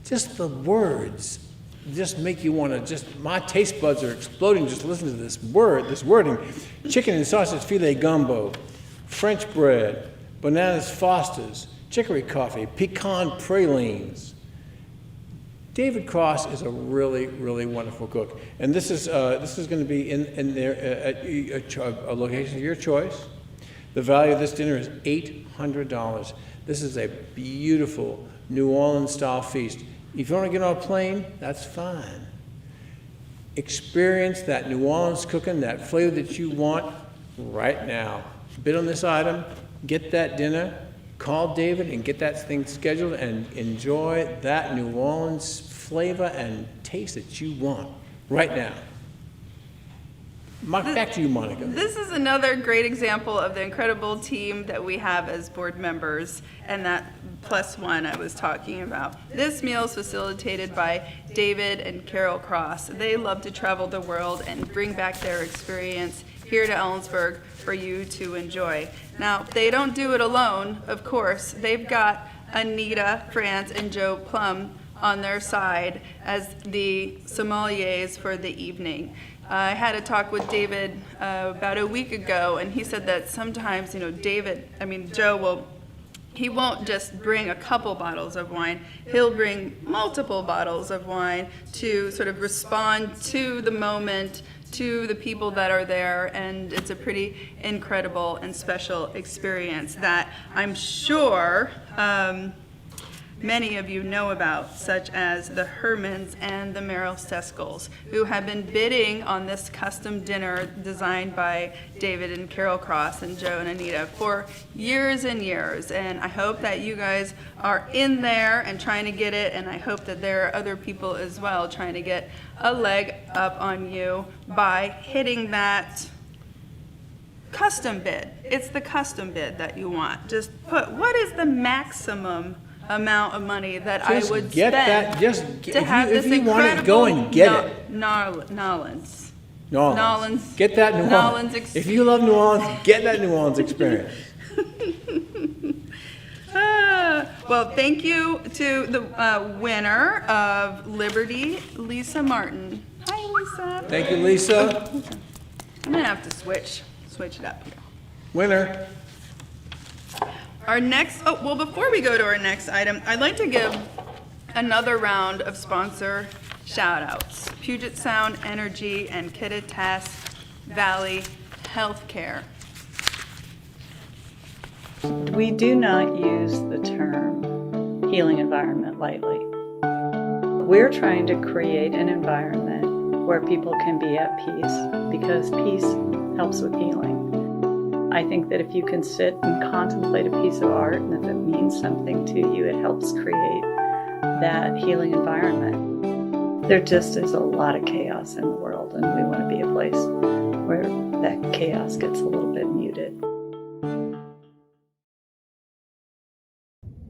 Just the words just make you want to my taste buds are exploding just listening to this wording. Chicken and sausage filet gumbo, French bread, bananas Fosters, chicory coffee, pecan pralines. David Cross is a really, really wonderful cook. And this is going to be in there at a location of your choice. The value of this dinner is $800. This is a beautiful New Orleans style feast. If you want to get on a plane, that's fine. Experience that New Orleans cooking, that flavor that you want right now. Bid on this item, get that dinner, call David and get that thing scheduled and enjoy that New Orleans flavor and taste that you want right now. Back to you, Monica. This is another great example of the incredible team that we have as board members and that +1 I was talking about. This meal is facilitated by David and Carol Cross. They love to travel the world and bring back their experience here to Ellensburg for you to enjoy. Now, they don't do it alone, of course. They've got Anita France and Joe Plum on their side as the sommeliers for the evening. I had a talk with David about a week ago, and he said that sometimes, Joe he won't just bring a couple bottles of wine, he'll bring multiple bottles of wine to sort of respond to the moment, to the people that are there, and it's a pretty incredible and special experience that I'm sure many of you know about, such as the Hermans and the Merrill Seskolls, who have been bidding on this custom dinner designed by David and Carol Cross and Joe and Anita for years and years. And I hope that you guys are in there and trying to get it, and I hope that there are other people as well trying to get a leg up on you by hitting that custom bid. It's the custom bid that you want. Just put, what is the maximum amount of money that I would spend to have this incredible go and get it. Nolans. Get that New Orleans. If you love New Orleans, get that New Orleans experience. Well, thank you to the winner of Liberty, Lisa Martin. Hi, Lisa. Thank you, Lisa. I'm gonna have to switch it up here. Winner. Our next, before we go to our next item, I'd like to give another round of sponsor shout-outs. Puget Sound Energy and Kittitas Valley Healthcare. We do not use the term healing environment lightly. We're trying to create an environment where people can be at peace, because peace helps with healing. I think that if you can sit and contemplate a piece of art, and if it means something to you, it helps create that healing environment. There just is a lot of chaos in the world, and we want to be a place where that chaos gets a little bit muted.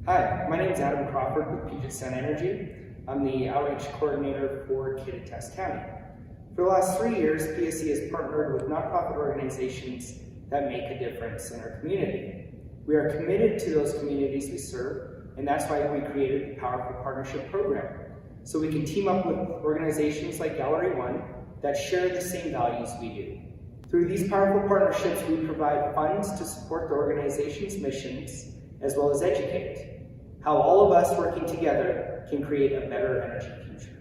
Hi, my name is Adam Crawford with Puget Sound Energy. I'm the outreach coordinator for Kittitas County. For the last 3 years, PSE has partnered with nonprofit organizations that make a difference in our community. We are committed to those communities we serve, and that's why we created the Powerful Partnership Program, so we can team up with organizations like Gallery One that share the same values we do. Through these powerful partnerships, we provide funds to support the organization's missions, as well as educate how all of us working together can create a better energy future.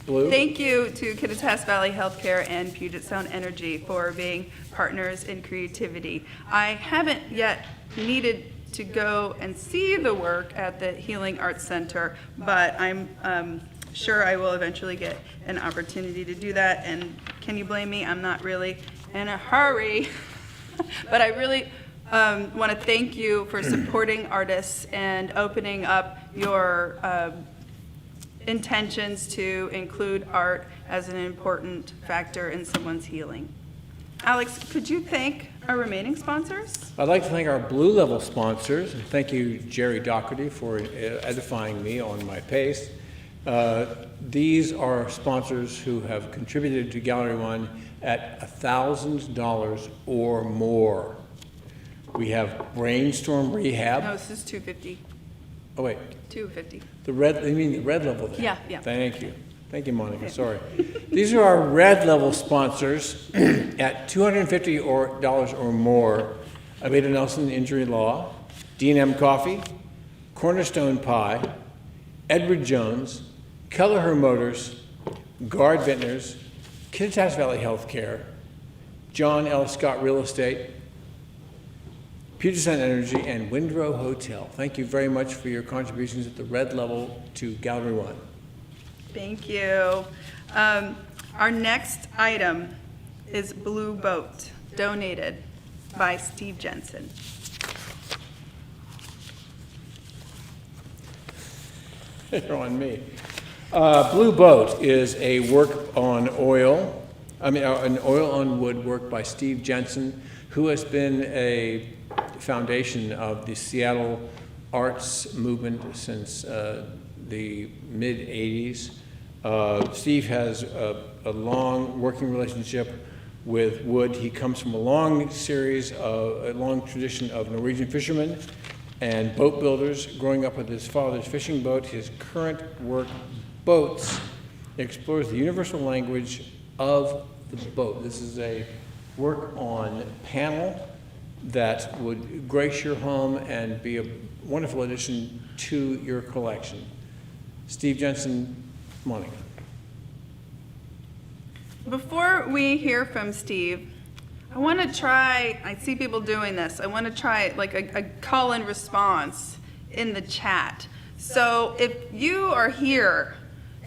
Blue. Thank you to Kittitas Valley Healthcare and Puget Sound Energy for being partners in creativity. I haven't yet needed to go and see the work at the Healing Arts Center, but I'm sure I will eventually get an opportunity to do that. And can you blame me? I'm not really in a hurry, but I really want to thank you for supporting artists and opening up your intentions to include art as an important factor in someone's healing. Alex, could you thank our remaining sponsors. I'd like to thank our Blue Level sponsors, and thank you, Jerry Doherty, for edifying me on my pace. These are sponsors who have contributed to Gallery One at $1,000 or more. We have Brainstorm Rehab. No, this is $250. Oh wait. $250. You mean the red level there? Yeah, yeah. Thank you. Thank you, Monica. Okay. Sorry. These are our red level sponsors at $250 or more. Aveda Nelson Injury Law, D&M Coffee, Cornerstone Pie, Edward Jones, Kelleher Motors, Guard Vintners, Kittitas Valley Healthcare, John L. Scott Real Estate, Puget Sound Energy, and Windrow Hotel. Thank you very much for your contributions at the red level to Gallery One. Thank you. Our next item is Blue Boat, donated by Steve Jensen. You're on me. Blue Boat is a work on oil, an oil on wood work by Steve Jensen, who has been a foundation of the Seattle arts movement since the mid-'80s. Steve has a long working relationship with wood. He comes from a long tradition of Norwegian fishermen and boat builders. Growing up with his father's fishing boat, his current work, Boats, explores the universal language of the boat. This is a work on panel that would grace your home and be a wonderful addition to your collection. Steve Jensen, Monica. Before we hear from Steve, I want to try, I see people doing this, I want to try like a call-in response in the chat. So if you are here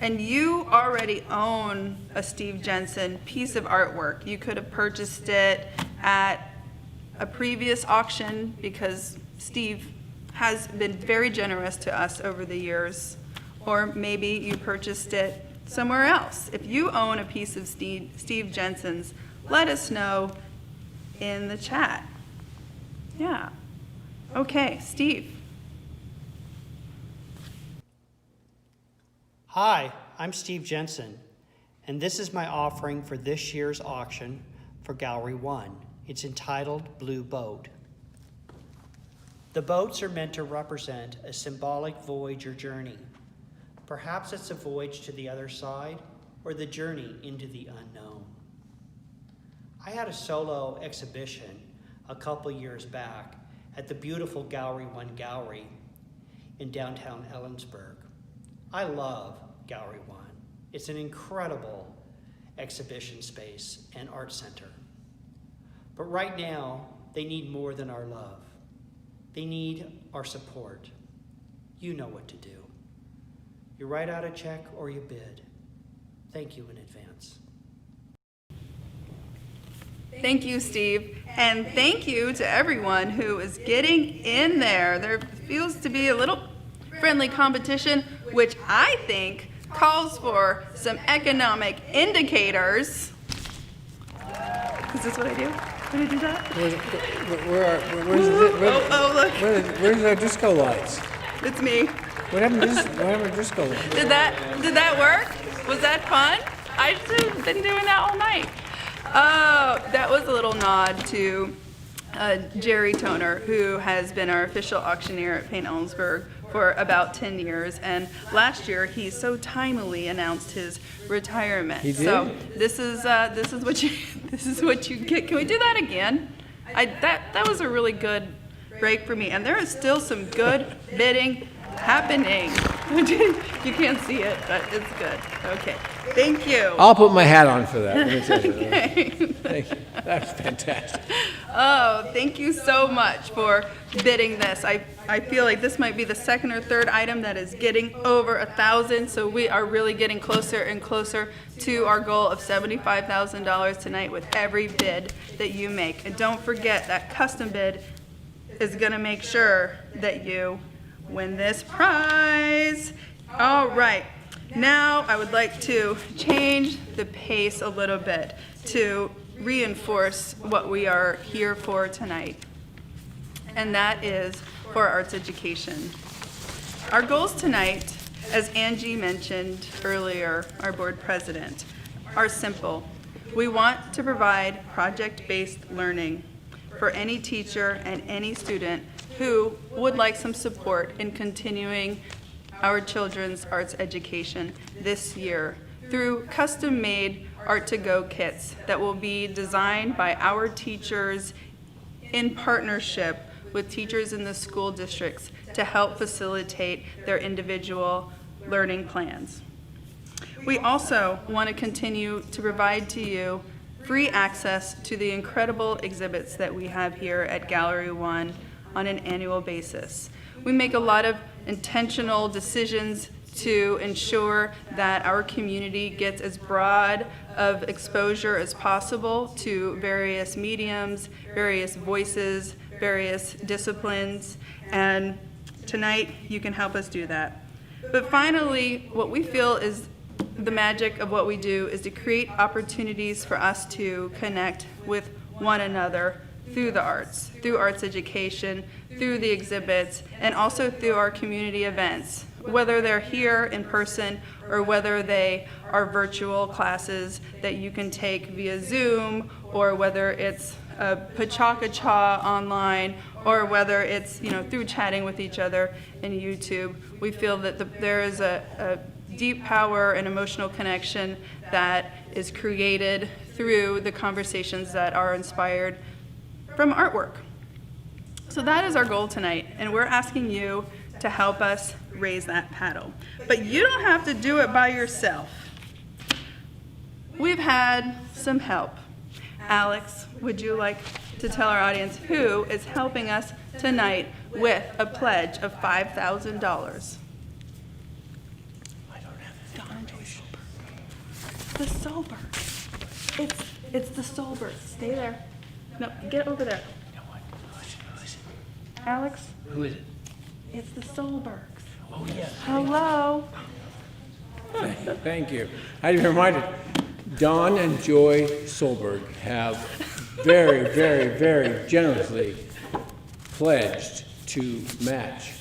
and you already own a Steve Jensen piece of artwork, you could have purchased it at a previous auction because Steve has been very generous to us over the years, or maybe you purchased it somewhere else. If you own a piece of Steve Jensen's, let us know in the chat. Yeah. Okay, Steve. Hi, I'm Steve Jensen, and this is my offering for this year's auction for Gallery One. It's entitled Blue Boat. The boats are meant to represent a symbolic voyage or journey. Perhaps it's a voyage to the other side or the journey into the unknown. I had a solo exhibition a couple years back at the beautiful Gallery One Gallery in downtown Ellensburg. I love Gallery One. It's an incredible exhibition space and art center. But right now, they need more than our love. They need our support. You know what to do. You write out a check or you bid. Thank you in advance. Thank you, Steve. And thank you to everyone who is getting in there. There feels to be a little friendly competition, which I think calls for some economic indicators. Is this what I do? When I do that? Where's our disco lights? It's me. What happened to disco lights? Did that work? Was that fun? I've been doing that all night. Oh, that was a little nod to Jerry Toner, who has been our official auctioneer at Paint Ellensburg for about 10 years, and last year he so timely announced his retirement. He did? So this is what you get. Can we do that again? That was a really good break for me, and there is still some good bidding happening. You can't see it, but it's good. Okay, thank you. I'll put my hat on for that. Let me tell you. Okay. Thank you. That's fantastic. Oh, thank you so much for bidding this. I feel like this might be the second or third item that is getting over 1,000, so we are really getting closer and closer to our goal of $75,000 tonight with every bid that you make. And don't forget that custom bid is going to make sure that you win this prize. All right, now I would like to change the pace a little bit to reinforce what we are here for tonight, and that is for arts education. Our goals tonight, as Angie mentioned earlier, our board president, are simple. We want to provide project-based learning for any teacher and any student who would like some support in continuing our children's arts education this year through custom-made Art-to-Go kits that will be designed by our teachers in partnership with teachers in the school districts to help facilitate their individual learning plans. We also want to continue to provide to you free access to the incredible exhibits that we have here at Gallery 1 on an annual basis. We make a lot of intentional decisions to ensure that our community gets as broad of exposure as possible to various mediums, various voices, various disciplines, and tonight you can help us do that. But finally, what we feel is the magic of what we do is to create opportunities for us to connect with one another through the arts, through arts education, through the exhibits, and also through our community events, whether they're here in person or whether they are virtual classes that you can take via Zoom, or whether it's a Pachaka-cha online, or whether it's through chatting with each other in YouTube. We feel that there is a deep power and emotional connection that is created through the conversations that are inspired from artwork. So that is our goal tonight, and we're asking you to help us raise that paddle. But you don't have to do it by yourself. We've had some help. Alex, would you like to tell our audience who is helping us tonight with a pledge of $5,000? The Solberg. It's the Solberg. Stay there. No, get over there. Alex? Who is it? It's the Solbergs. Oh, yes. Hello. Thank you. I be reminded, Don and Joy Solberg have very, very, very generously pledged to match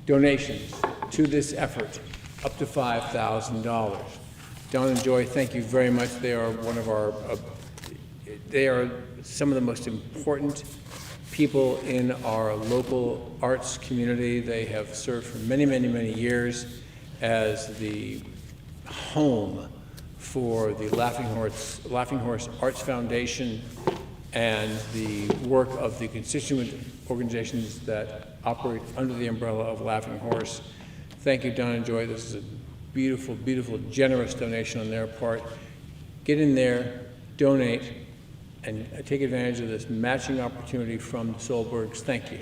donations to this effort up to $5,000. Don and Joy, thank you very much. They are one of our, they are some of the most important people in our local arts community. They have served for many, many, many years as the home for the Laughing Horse Arts Foundation and the work of the constituent organizations that operate under the umbrella of Laughing Horse. Thank you, Don and Joy. This is a beautiful, beautiful, generous donation on their part. Get in there, donate, and take advantage of this matching opportunity from the Solbergs. Thank you.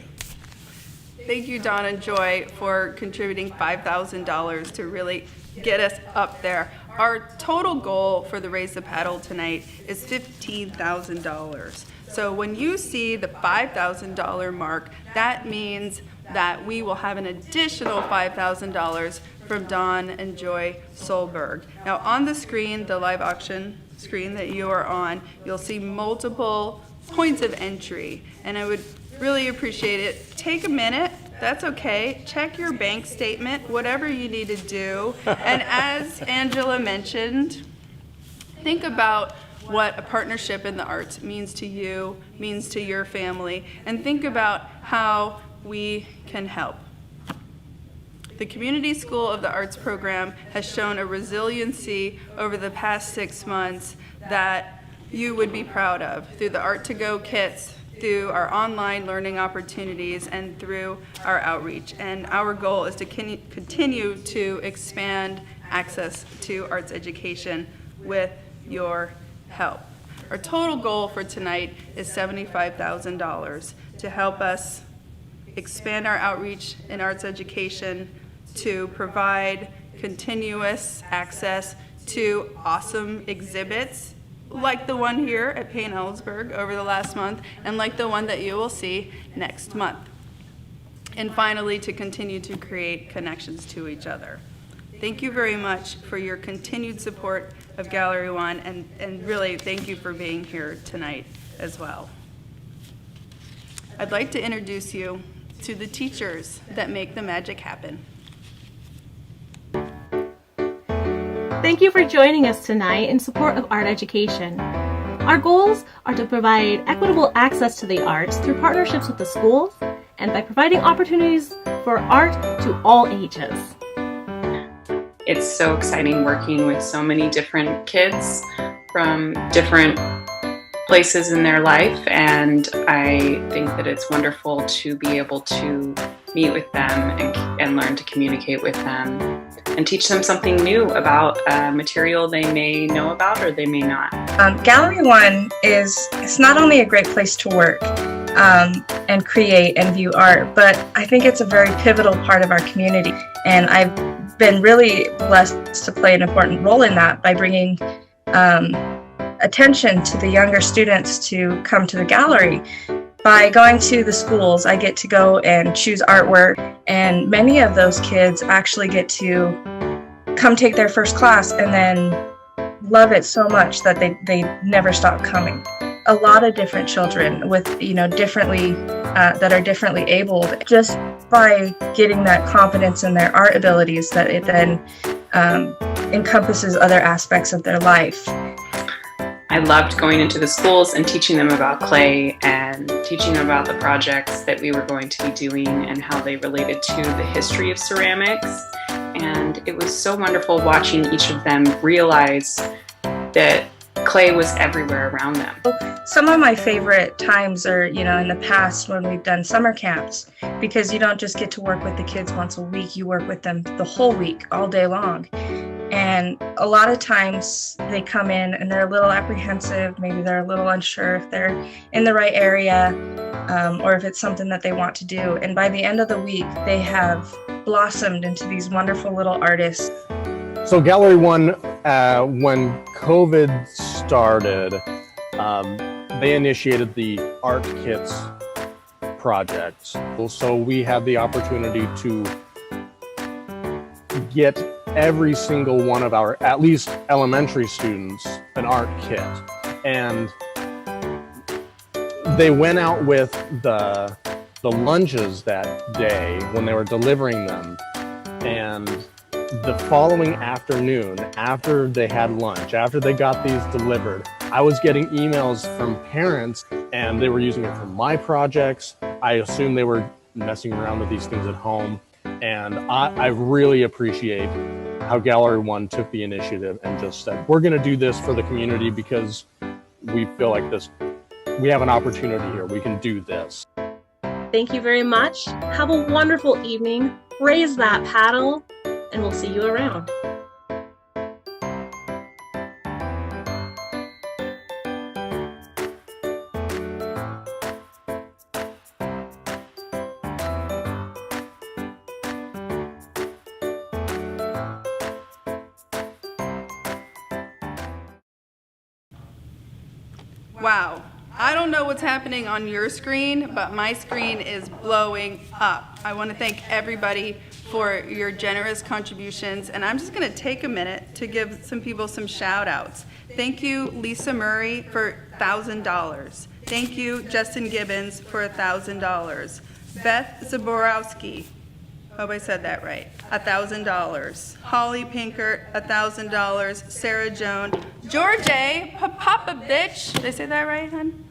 Thank you, Don and Joy, for contributing $5,000 to really get us up there. Our total goal for the Raise the Paddle tonight is $15,000. So when you see the $5,000 mark, that means that we will have an additional $5,000 from Don and Joy Solberg. Now on the screen, the live auction screen that you are on, you'll see multiple points of entry, and I would really appreciate it. Take a minute, that's okay. Check your bank statement, whatever you need to do. And as Angela mentioned, think about what a partnership in the arts means to you, means to your family, and think about how we can help. The Community School of the Arts program has shown a resiliency over the past 6 months that you would be proud of through the Art-to-Go kits, through our online learning opportunities, and through our outreach. And our goal is to continue to expand access to arts education with your help. Our total goal for tonight is $75,000 to help us expand our outreach in arts education, to provide continuous access to awesome exhibits like the one here at Paint Ellensburg over the last month, and like the one that you will see next month. And finally, to continue to create connections to each other. Thank you very much for your continued support of Gallery One, and really thank you for being here tonight as well. I'd like to introduce you to the teachers that make the magic happen. Thank you for joining us tonight in support of art education. Our goals are to provide equitable access to the arts through partnerships with the schools and by providing opportunities for art to all ages. It's so exciting working with so many different kids from different places in their life, and I think that it's wonderful to be able to meet with them and learn to communicate with them and teach them something new about material they may know about or they may not. Gallery One it's not only a great place to work and create and view art, but I think it's a very pivotal part of our community, and I've been really blessed to play an important role in that by bringing attention to the younger students to come to the gallery. By going to the schools, I get to go and choose artwork, and many of those kids actually get to come take their first class and then love it so much that they never stop coming. A lot of different children with, differently, that are differently abled, just by getting that confidence in their art abilities, that it then encompasses other aspects of their life. I loved going into the schools and teaching them about clay and teaching them about the projects that we were going to be doing and how they related to the history of ceramics. And it was so wonderful watching each of them realize that clay was everywhere around them. Some of my favorite times are, in the past when we've done summer camps, because you don't just get to work with the kids once a week, you work with them the whole week, all day long. And a lot of times they come in and they're a little apprehensive, maybe they're a little unsure if they're in the right area, or if it's something that they want to do. And by the end of the week, they have blossomed into these wonderful little artists. So Gallery One, when COVID started, they initiated the Art Kits project. So we had the opportunity to get every single one of our, at least elementary students, an art kit. And they went out with the lunches that day when they were delivering them. And the following afternoon, after they had lunch, after they got these delivered, I was getting emails from parents, and they were using it for my projects. I assume they were messing around with these things at home. And I really appreciate how Gallery One took the initiative and just said, we're going to do this for the community because we feel like we have an opportunity here. We can do this. Thank you very much. Have a wonderful evening. Raise that paddle, and we'll see you around. Wow. I don't know what's happening on your screen, but my screen is blowing up. I want to thank everybody for your generous contributions, and I'm just going to take a minute to give some people some shout outs. Thank you, Lisa Murray, for $1,000. Thank you, Justin Gibbons, for $1,000. Beth Zaborowski, hope I said that right, $1,000. Holly Pinkert, $1,000. Sarah Joan, George A. Popovich, did I say that right, hon?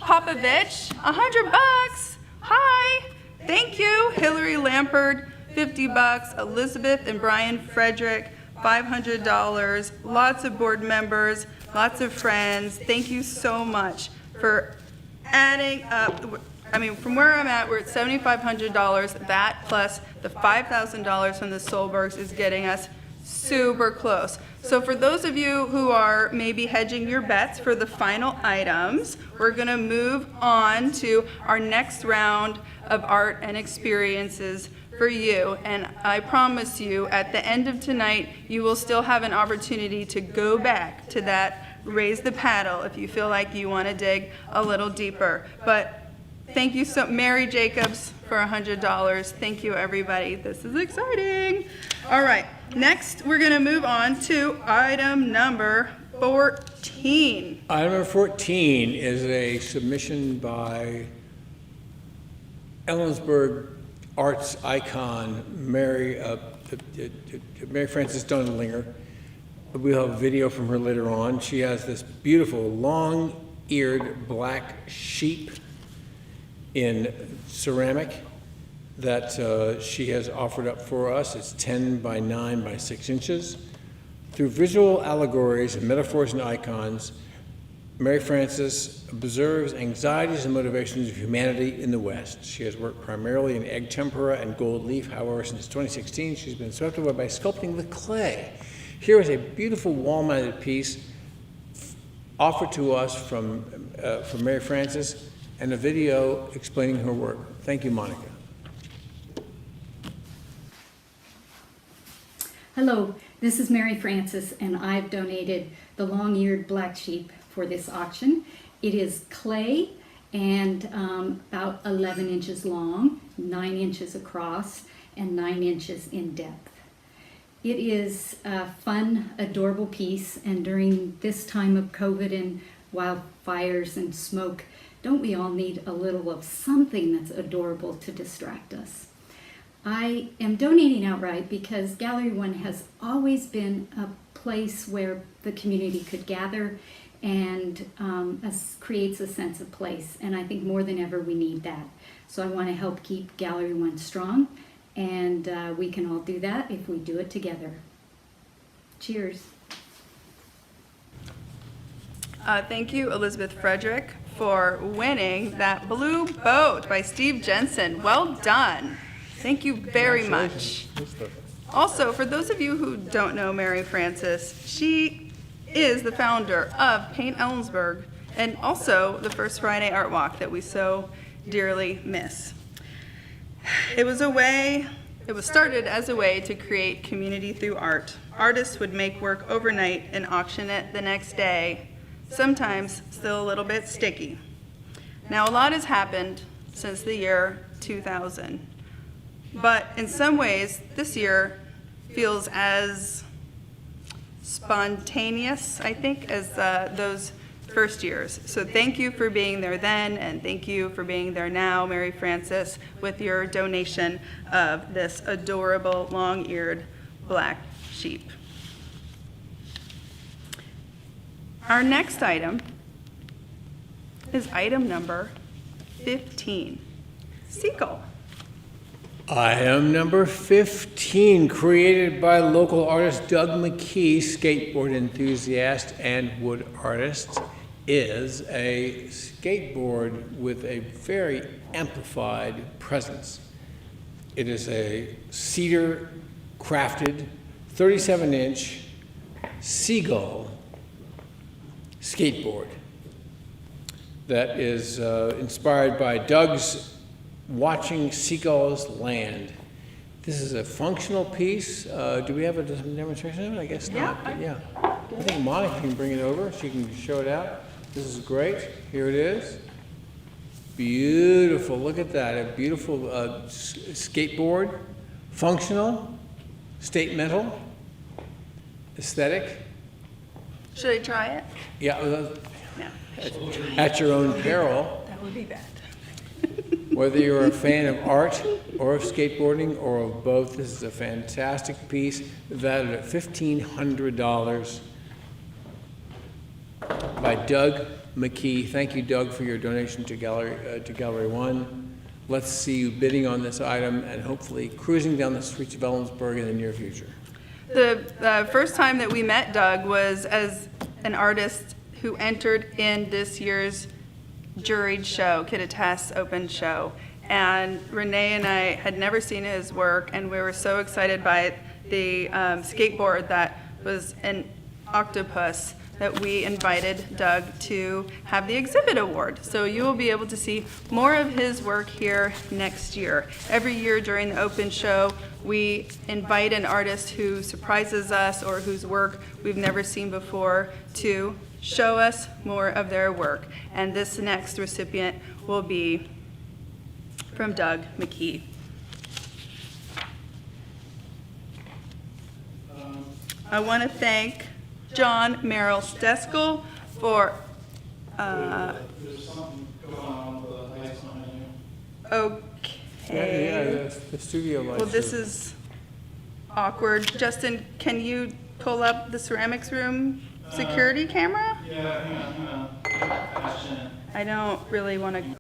Popovich, $100. Hi, thank you. Hillary Lampard, $50. Elizabeth and Brian Frederick, $500. Lots of board members, lots of friends. Thank you so much for adding up. From where I'm at, we're at $7,500. That plus the $5,000 from the Solbergs is getting us super close. So for those of you who are maybe hedging your bets for the final items, we're going to move on to our next round of art and experiences for you. And I promise you, at the end of tonight, you will still have an opportunity to go back to that raise the paddle if you feel like you want to dig a little deeper. But thank you so, Mary Jacobs for $100. Thank you, everybody. This is exciting. All right. Next, we're going to move on to item number 14. Item number 14 is a submission by Ellensburg arts icon Mary Frances Donalinger. We'll have a video from her later on. She has this beautiful long-eared black sheep in ceramic that she has offered up for us. It's 10 by 9 by 6 inches. Through visual allegories and metaphors and icons, Mary Frances observes anxieties and motivations of humanity in the West. She has worked primarily in egg tempera and gold leaf. However, since 2016, she's been swept away by sculpting with clay. Here is a beautiful wall-mounted piece offered to us from Mary Frances and a video explaining her work. Thank you, Monica. Hello, this is Mary Frances, and I've donated the long-eared black sheep for this auction. It is clay and about 11 inches long, 9 inches across, and 9 inches in depth. It is a fun, adorable piece, and during this time of COVID and wildfires and smoke, don't we all need a little of something that's adorable to distract us? I am donating outright because Gallery One has always been a place where the community could gather and creates a sense of place. And I think more than ever we need that. So I want to help keep Gallery One strong, and we can all do that if we do it together. Cheers. Thank you, Elizabeth Frederick, for winning that blue boat by Steve Jensen. Well done. Thank you very much. Also, for those of you who don't know Mary Frances, she is the founder of Paint Ellensburg and also the First Friday Art Walk that we so dearly miss. It was started as a way to create community through art. Artists would make work overnight and auction it the next day, sometimes still a little bit sticky. Now, a lot has happened since the year 2000. But in some ways, this year feels as spontaneous, I think, as those first years. So thank you for being there then, and thank you for being there now, Mary Frances, with your donation of this adorable long-eared black sheep. Our next item is item number 15, Seagull. Item number 15, created by local artist Doug McKe, skateboard enthusiast and wood artist, is a skateboard with a very amplified presence. It is a cedar crafted 37-inch Seagull skateboard that is inspired by Doug's Watching Seagulls Land. This is a functional piece. Do we have a demonstration of it? I guess not. Yeah. I think Monica can bring it over. She can show it out. This is great. Here it is. Beautiful. Look at that. A beautiful skateboard. Functional. State metal. Aesthetic. Should I try it? Yeah. No. At your own peril. That would be bad. Whether you're a fan of art or of skateboarding or of both, this is a fantastic piece valued at $1,500 by Doug McKe. Thank you, Doug, for your donation to Gallery One. Let's see you bidding on this item and hopefully cruising down the streets of Ellensburg in the near future. The first time that we met Doug was as an artist who entered in this year's juried show, Kid-a-Test open show. And Renee and I had never seen his work, and we were so excited by the skateboard that was an octopus that we invited Doug to have the exhibit award. So you will be able to see more of his work here next year. Every year during the open show, we invite an artist who surprises us or whose work we've never seen before to show us more of their work. And this next recipient will be from Doug McKe. I want to thank John Merrill Steskill for There's something going on with the lights behind you. okay. Yeah, the studio lights. Well, this is awkward. Justin, can you pull up the ceramics room security camera? Yeah, hang on. I don't really want to.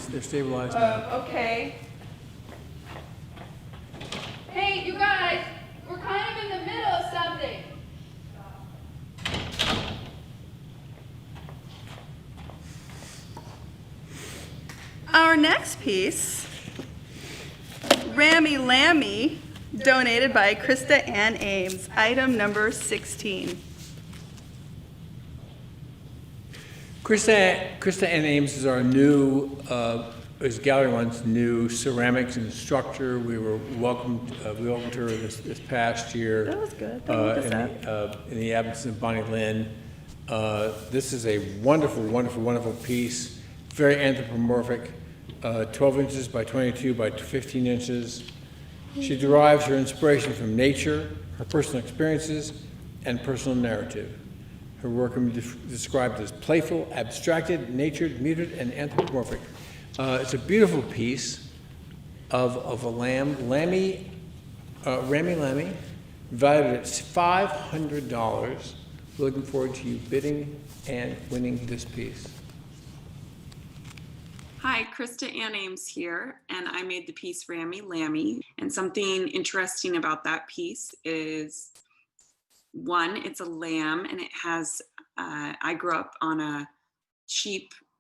They're stabilized now. Okay. Hey, you guys, we're kind of in the middle of something. Our next piece, Ramy Lamby, donated by Krista Ann Ames, item number 16. Krista Ann Ames is our new, is Gallery One's new ceramics instructor. We welcomed her this past year. That was good. In the absence of Bonnie Lynn. This is a wonderful, wonderful, wonderful piece. Very anthropomorphic, 12 inches by 22 by 15 inches. She derives her inspiration from nature, her personal experiences, and personal narrative. Her work can be described as playful, abstracted, natured, muted, and anthropomorphic. It's a beautiful piece of a lamb, Ramy Lamby, valued at $500. We're looking forward to you bidding and winning this piece. Hi, Krista Ann Ames here, and I made the piece Ramy Lamby. And something interesting about that piece is, one, it's a lamb, and it has, I grew up on a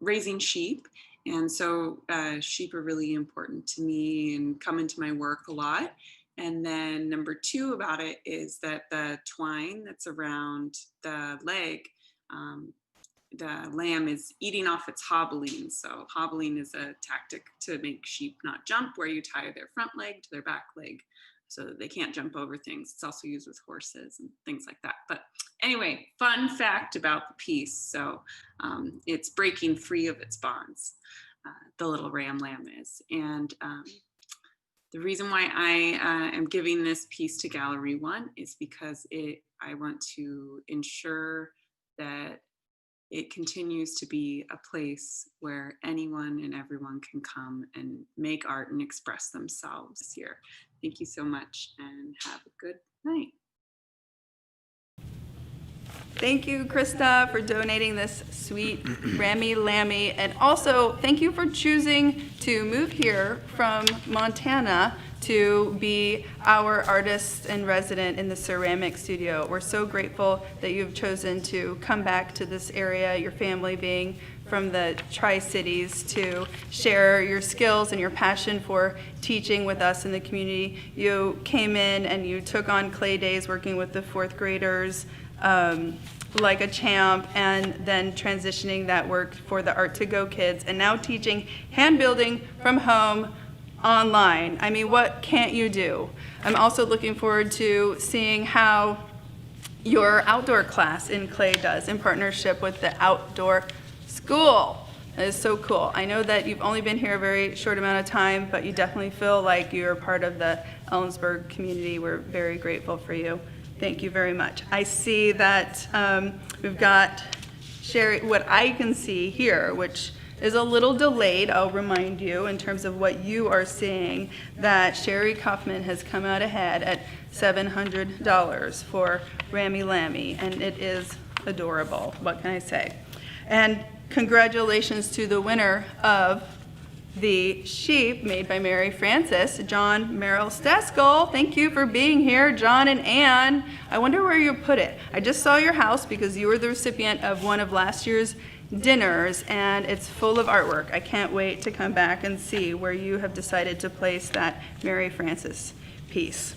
raising sheep, and so sheep are really important to me and come into my work a lot. And then number two about it is that the twine that's around the leg, the lamb is eating off its hobbling. So hobbling is a tactic to make sheep not jump, where you tie their front leg to their back leg so that they can't jump over things. It's also used with horses and things like that. But anyway, fun fact about the piece. So it's breaking free of its bonds, the little lamb is. And the reason why I am giving this piece to Gallery One is because I want to ensure that it continues to be a place where anyone and everyone can come and make art and express themselves this year. Thank you so much and have a good night. Thank you, Krista, for donating this sweet Ramy Lamby. And also, thank you for choosing to move here from Montana to be our artist in resident in the ceramic studio. We're so grateful that you've chosen to come back to this area, your family being from the Tri-Cities, to share your skills and your passion for teaching with us in the community. You came in and you took on clay days working with the fourth graders, like a champ, and then transitioning that work for the Art to Go kids, and now teaching hand building from home online. I mean, what can't you do? I'm also looking forward to seeing how your outdoor class in clay does in partnership with the outdoor school. That is so cool. I know that you've only been here a very short amount of time, but you definitely feel like you're part of the Ellensburg community. We're very grateful for you. Thank you very much. I see that we've got Sherry, what I can see here, which is a little delayed, I'll remind you, in terms of what you are seeing, that Sherry Kaufman has come out ahead at $700 for Ramy Lamby, and it is adorable. What can I say? And congratulations to the winner of the sheep made by Mary Frances, John Merrill Steskill. Thank you for being here, John and Ann. I wonder where you put it. I just saw your house because you were the recipient of one of last year's dinners, and it's full of artwork. I can't wait to come back and see where you have decided to place that Mary Frances piece.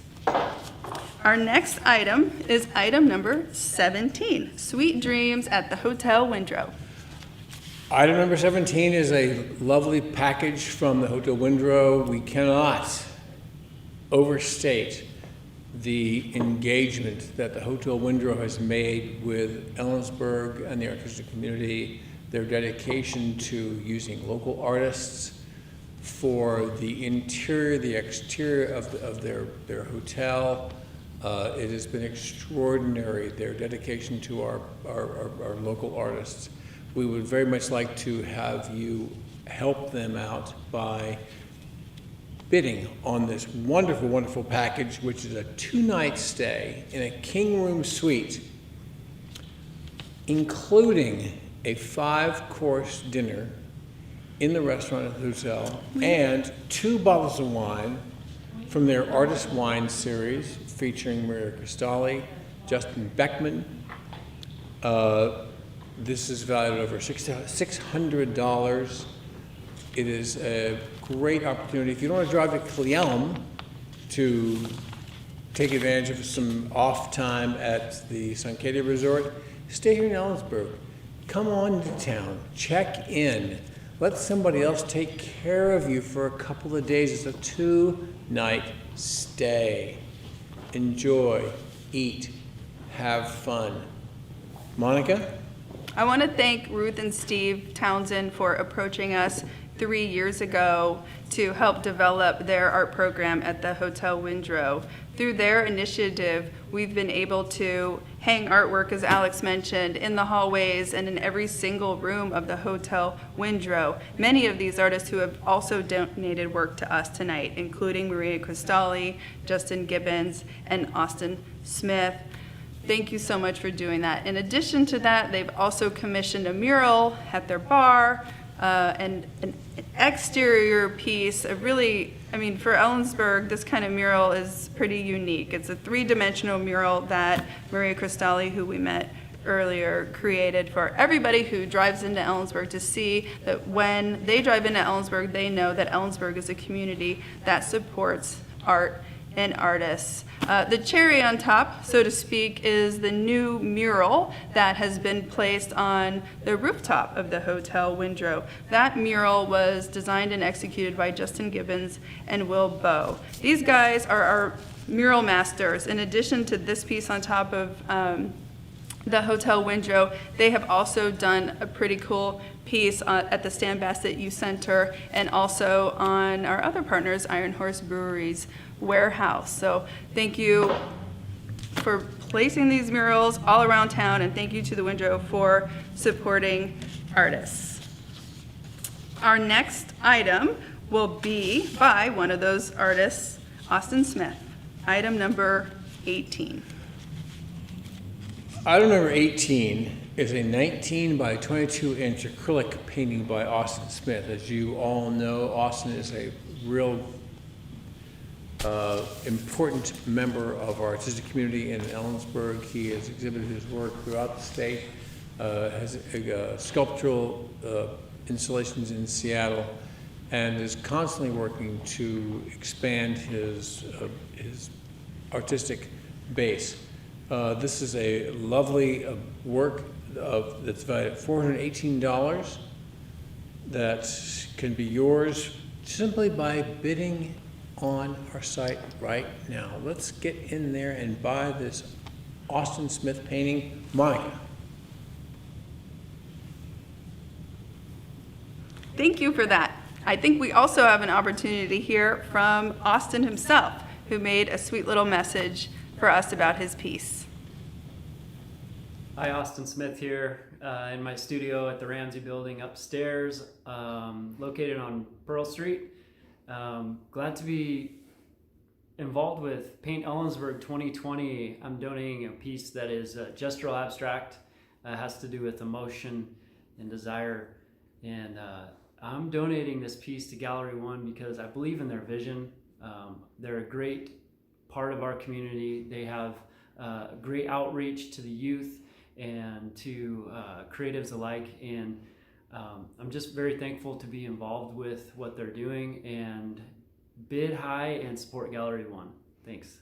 Our next item is item number 17, Sweet Dreams at the Hotel Windrow. Item number 17 is a lovely package from the Hotel Windrow. We cannot overstate the engagement that the Hotel Windrow has made with Ellensburg and the artistic community, their dedication to using local artists for the interior, the exterior of their hotel. It has been extraordinary, their dedication to our local artists. We would very much like to have you help them out by bidding on this wonderful, wonderful package, which is a 2-night stay in a king room suite, including a 5-course dinner in the restaurant at the hotel, and 2 bottles of wine from their Artist Wine series featuring Maria Cristali, Justin Beckman. This is valued at over $600. It is a great opportunity. If you don't want to drive to Cleellum to take advantage of some off time at the Suncadia Resort, stay here in Ellensburg. Come on to town, check in. Let somebody else take care of you for a couple of days. It's a 2-night stay. Enjoy, eat, have fun. Monica? I want to thank Ruth and Steve Townsend for approaching us 3 years ago to help develop their art program at the Hotel Windrow. Through their initiative, we've been able to hang artwork, as Alex mentioned, in the hallways and in every single room of the Hotel Windrow. Many of these artists who have also donated work to us tonight, including Maria Cristali, Justin Gibbons, and Austin Smith. Thank you so much for doing that. In addition to that, they've also commissioned a mural at their bar, and an exterior piece, for Ellensburg, this kind of mural is pretty unique. It's a 3-dimensional mural that Maria Cristali, who we met earlier, created for everybody who drives into Ellensburg to see that when they drive into Ellensburg, they know that Ellensburg is a community that supports art and artists. The cherry on top, so to speak, is the new mural that has been placed on the rooftop of the Hotel Windrow. That mural was designed and executed by Justin Gibbons and Will Bow. These guys are our mural masters. In addition to this piece on top of the Hotel Windrow, they have also done a pretty cool piece at the Stan Bassett Youth Center and also on our other partners, Iron Horse Brewery's warehouse. So thank you for placing these murals all around town, and thank you to the Windrow for supporting artists. Our next item will be by one of those artists, Austin Smith. Item number 18. Item number 18 is a 19 by 22 inch acrylic painting by Austin Smith. As you all know, Austin is a real important member of our artistic community in Ellensburg. He has exhibited his work throughout the state, has sculptural installations in Seattle, and is constantly working to expand his artistic base. This is a lovely work that's valued at $418 that can be yours simply by bidding on our site right now. Let's get in there and buy this Austin Smith painting. Monica. Thank you for that. I think we also have an opportunity to hear from Austin himself, who made a sweet little message for us about his piece. Hi, Austin Smith here in my studio at the Ramsey Building upstairs, located on Pearl Street. Glad to be involved with Paint Ellensburg 2020. I'm donating a piece that is gestural abstract, has to do with emotion and desire, and I'm donating this piece to Gallery One because I believe in their vision. They're a great part of our community. They have great outreach to the youth and to creatives alike, and I'm just very thankful to be involved with what they're doing, and bid high and support Gallery One. Thanks.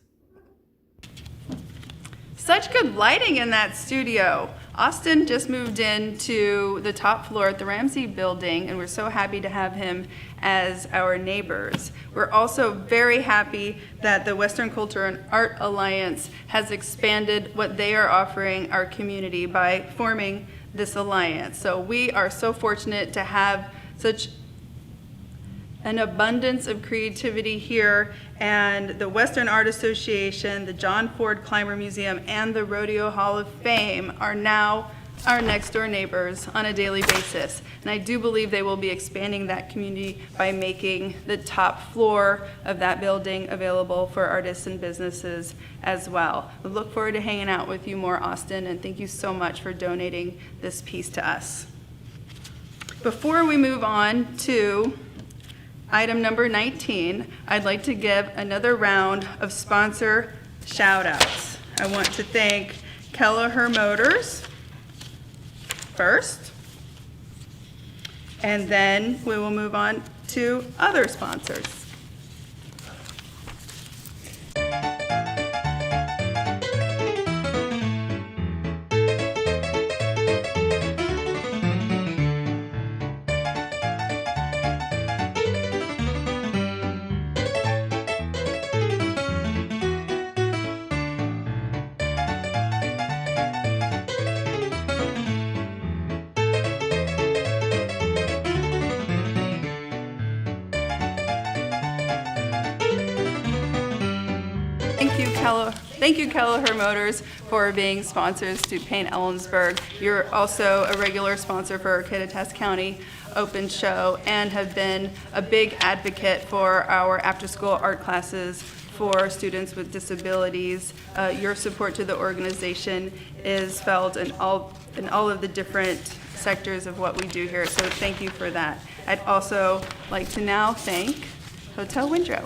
Such good lighting in that studio. Austin just moved into the top floor at the Ramsey building, and we're so happy to have him as our neighbors. We're also very happy that the Western Culture and Art Alliance has expanded what they are offering our community by forming this alliance. So we are so fortunate to have such an abundance of creativity here, and the Western Art Association, the John Ford Clymer Museum, and the Rodeo Hall of Fame are now our next door neighbors on a daily basis. And I do believe they will be expanding that community by making the top floor of that building available for artists and businesses as well. We look forward to hanging out with you more, Austin, and thank you so much for donating this piece to us. Before we move on to item number 19, I'd like to give another round of sponsor shout outs. I want to thank Kelleher Motors first, and then we will move on to other sponsors. Thank you, Kelleher Motors, for being sponsors to Paint Ellensburg. You're also a regular sponsor for our Kittitas County Open Show and have been a big advocate for our after-school art classes for students with disabilities. Your support to the organization is felt in all of the different sectors of what we do here, so thank you for that. I'd also like to now thank Hotel Windrow.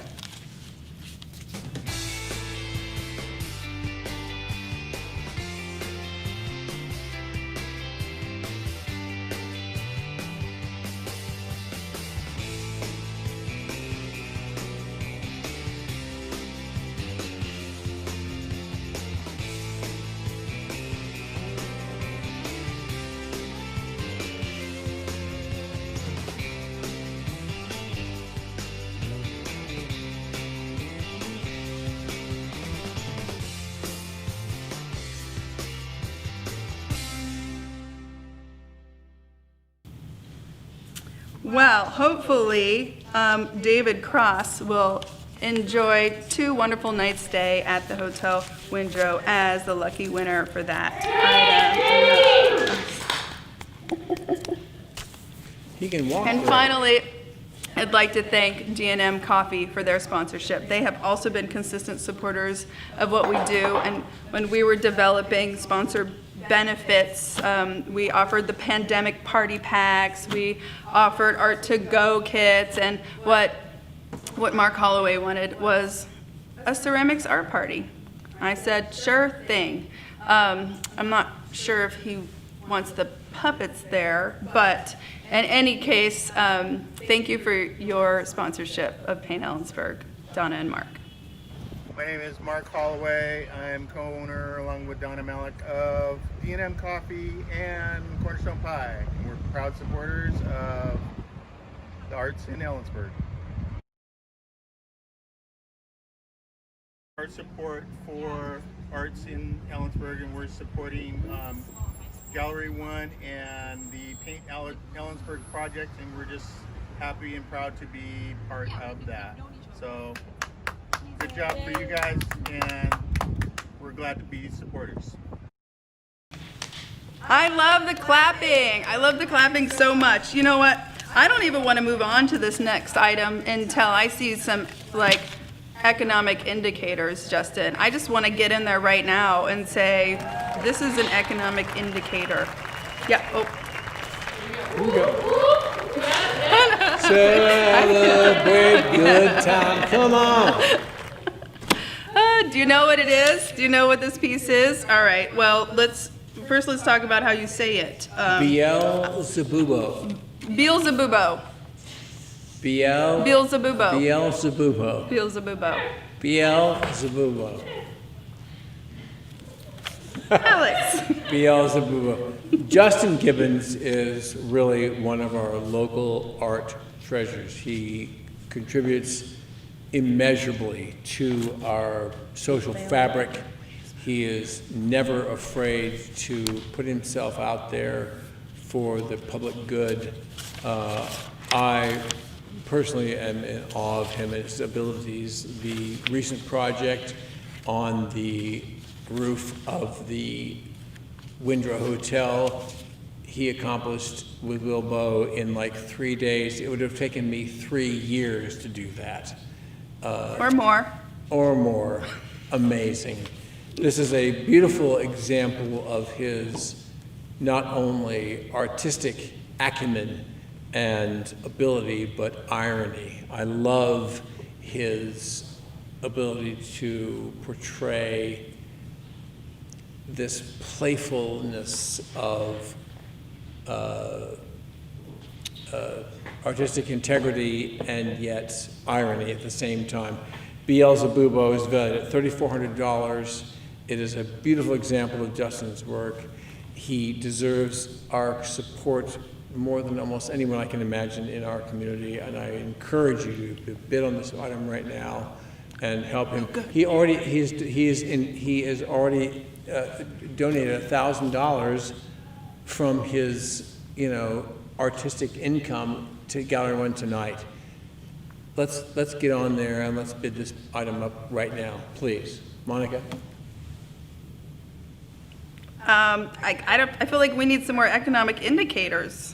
Well, hopefully David Cross will enjoy 2 wonderful nights stay at the Hotel Windrow as the lucky winner for that item. He can walk. And finally, I'd like to thank D&M Coffee for their sponsorship. They have also been consistent supporters of what we do, and when we were developing sponsor benefits, we offered the pandemic party packs, we offered art to go kits, and what Mark Holloway wanted was a ceramics art party. I said, sure thing. I'm not sure if he wants the puppets there, but in any case, thank you for your sponsorship of Paint Ellensburg, Donna and Mark. My name is Mark Holloway. I am co-owner, along with Donna Malik, of D&M Coffee and Cornerstone Pie. And we're proud supporters of the arts in Ellensburg. Our support for arts in Ellensburg, and we're supporting Gallery 1 and the Paint Ellensburg project, and we're just happy and proud to be part of that. So good job for you guys, and we're glad to be supporters. I love the clapping. I love the clapping so much. You know what? I don't even want to move on to this next item until I see some economic indicators, Justin. I just want to get in there right now and say, this is an economic indicator. Yeah, Here we go. Celebrate good time. Come on. Do you know what it is? Do you know what this piece is? All right, well, let's talk about how you say it. Beelzebubo. Beelzebubo. Beelzebubo. Beelzebubo. Beelzebubo. Beelzebubo. Alex. Beelzebub. Justin Gibbons is really one of our local art treasures. He contributes immeasurably to our social fabric. He is never afraid to put himself out there for the public good. I personally am in awe of him and his abilities. The recent project on the roof of the Windrow Hotel, he accomplished with Wilbo in like 3 days. It would have taken me 3 years to do that. Or more. Or more. Amazing. This is a beautiful example of his not only artistic acumen and ability, but irony. I love his ability to portray this playfulness of artistic integrity and yet irony at the same time. Beelzebubo is valued at $3,400. It is a beautiful example of Justin's work. He deserves our support more than almost anyone I can imagine in our community, and I encourage you to bid on this item right now and help him. He has already donated $1,000 from his, artistic income to Gallery One tonight. Let's get on there and let's bid this item up right now, please. Monica? I feel like we need some more economic indicators.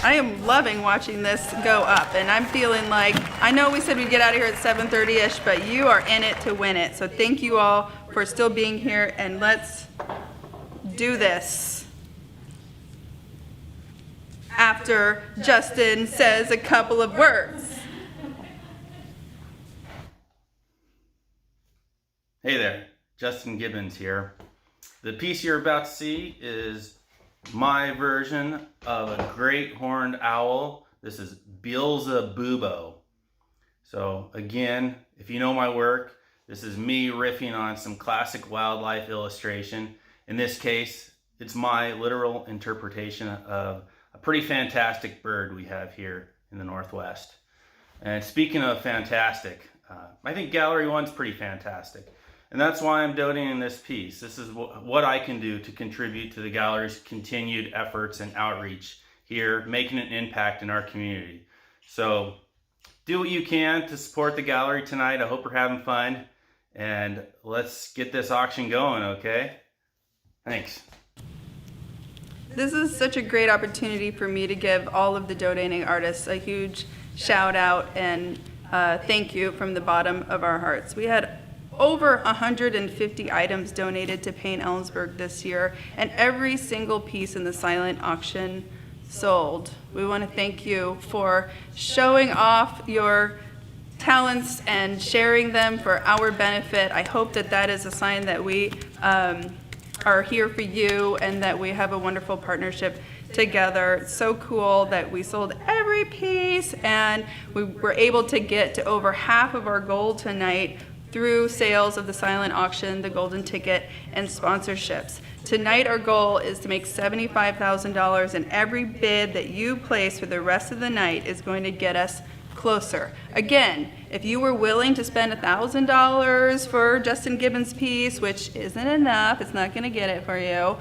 I am loving watching this go up, and I'm feeling like, I know we said we'd get out of here at 7:30-ish, but you are in it to win it. So thank you all for still being here, and let's do this. After Justin says a couple of words. Hey there, Justin Gibbons here. The piece you're about to see is my version of a great horned owl. This is Beelzebubo. So again, if you know my work, this is me riffing on some classic wildlife illustration. In this case, it's my literal interpretation of a pretty fantastic bird we have here in the Northwest. And speaking of fantastic, I think Gallery One's pretty fantastic. And that's why I'm donating this piece. This is what I can do to contribute to the gallery's continued efforts and outreach here, making an impact in our community. So do what you can to support the gallery tonight. I hope you're having fun. And let's get this auction going, okay? Thanks. This is such a great opportunity for me to give all of the donating artists a huge shout out and thank you from the bottom of our hearts. We had over 150 items donated to Paint Ellensburg this year, and every single piece in the silent auction sold. We want to thank you for showing off your talents and sharing them for our benefit. I hope that that is a sign that we are here for you and that we have a wonderful partnership together. It's so cool that we sold every piece and we were able to get to over half of our goal tonight through sales of the silent auction, the golden ticket, and sponsorships. Tonight our goal is to make $75,000, and every bid that you place for the rest of the night is going to get us closer. Again, if you were willing to spend $1,000 for Justin Gibbons' piece, which isn't enough, it's not going to get it for you,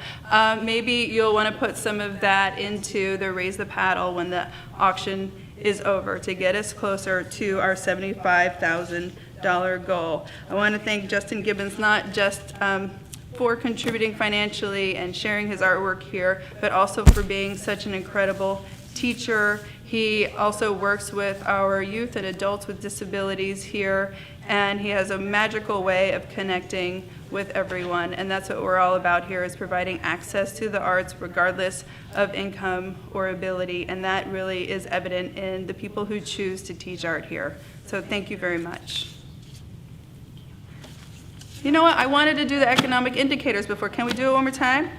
maybe you'll want to put some of that into the Raise the Paddle when the auction is over to get us closer to our $75,000 goal. I want to thank Justin Gibbons not just for contributing financially and sharing his artwork here, but also for being such an incredible teacher. He also works with our youth and adults with disabilities here, and he has a magical way of connecting with everyone, and that's what we're all about here, is providing access to the arts regardless of income or ability, and that really is evident in the people who choose to teach art here. So thank you very much. You know what? I wanted to do the economic indicators before. Can we do it one more time?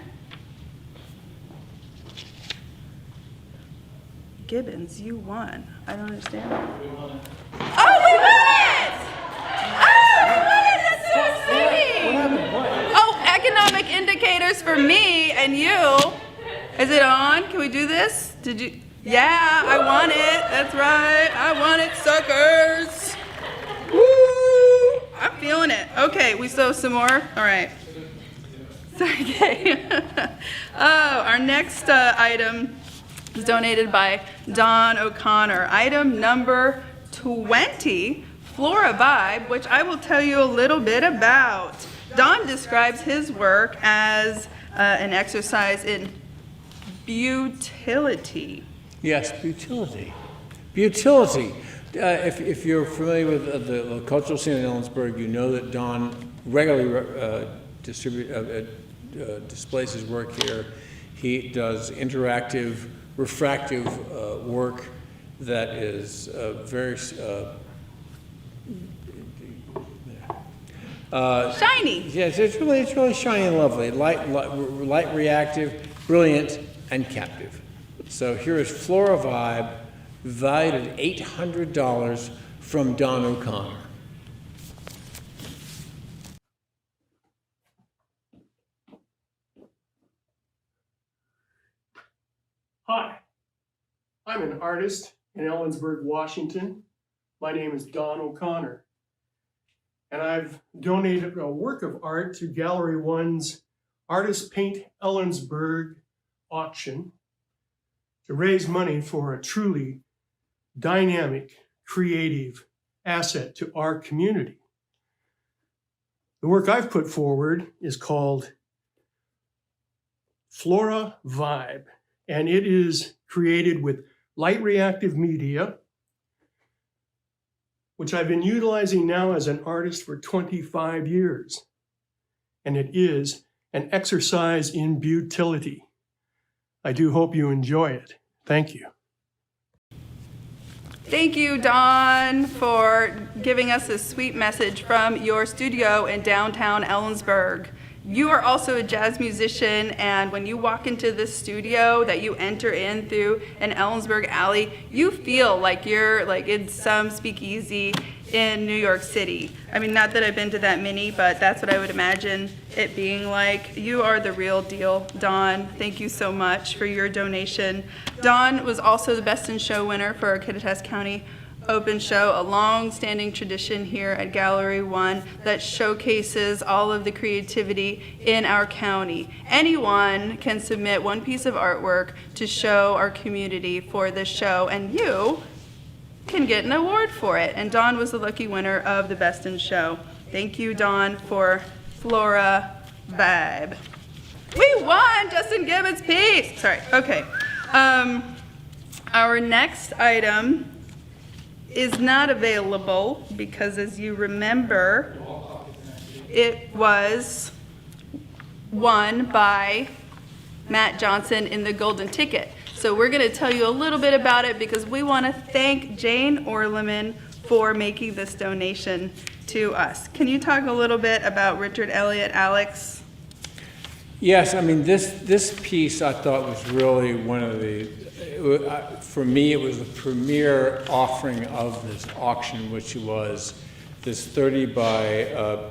Gibbons, you won. I don't understand. We won it. Oh, we won it! Oh, we won it! That's so exciting! What happened? What? Oh, economic indicators. cheers for me and you. Is it on? Can we do this? Did you? Yeah, I want it. That's right. I want it, suckers. Woo! I'm feeling it. Okay, we sew some more. All right. Okay. Our next item is donated by Don O'Connor. Item number 20, Flora Vibe, which I will tell you a little bit about. Don describes his work as an exercise in butility. Yes, butility. Butility. If you're familiar with the cultural scene in Ellensburg, you know that Don regularly displays his work here. He does interactive, refractive work that is very shiny. Yes, it's really shiny and lovely. Light reactive, brilliant, and captive. So here is Flora Vibe, valued at $800 from Don O'Connor. Hi, I'm an artist in Ellensburg, Washington. My name is Don O'Connor, and I've donated a work of art to Gallery One's Artist Paint Ellensburg auction to raise money for a truly dynamic, creative asset to our community. The work I've put forward is called Flora Vibe, and it is created with light reactive media, which I've been utilizing now as an artist for 25 years. And it is an exercise in butility. I do hope you enjoy it. Thank you. Thank you, Don, for giving us a sweet message from your studio in downtown Ellensburg. You are also a jazz musician, and when you walk into this studio that you enter in through an Ellensburg alley, you feel like you're like in some speakeasy in New York City. I mean, not that I've been to that many, but that's what I would imagine it being like. You are the real deal, Don. Thank you so much for your donation. Don was also the Best in Show winner for our Kittitas County Open Show, a long-standing tradition here at Gallery One that showcases all of the creativity in our county. Anyone can submit one piece of artwork to show our community for this show, and you can get an award for it. And Don was the lucky winner of the Best in Show. Thank you, Don, for Flora Vibe. We won Justin Gibbons' piece. Sorry. Okay. Our next item is not available because, as you remember, it was won by Matt Johnson in the Golden Ticket. So we're going to tell you a little bit about it because we want to thank Jane Orleman for making this donation to us. Can you talk a little bit about Richard Elliott, Alex? Yes, I mean, this piece I thought was really one of the, for me, it was the premier offering of this auction, which was this 32 by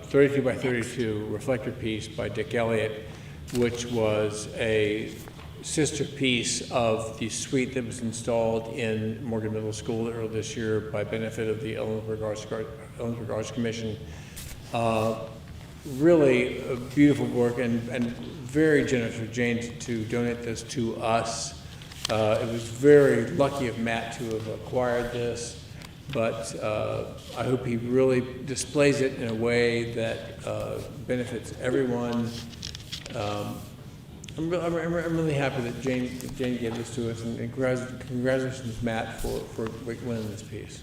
32 reflector piece by Dick Elliott, which was a sister piece of the suite that was installed in Morgan Middle School earlier this year by benefit of the Ellensburg Arts Commission. Really a beautiful work and very generous of Jane to donate this to us. It was very lucky of Matt to have acquired this, but I hope he really displays it in a way that benefits everyone. I'm really happy that Jane gave this to us, and congratulations, Matt, for winning this piece.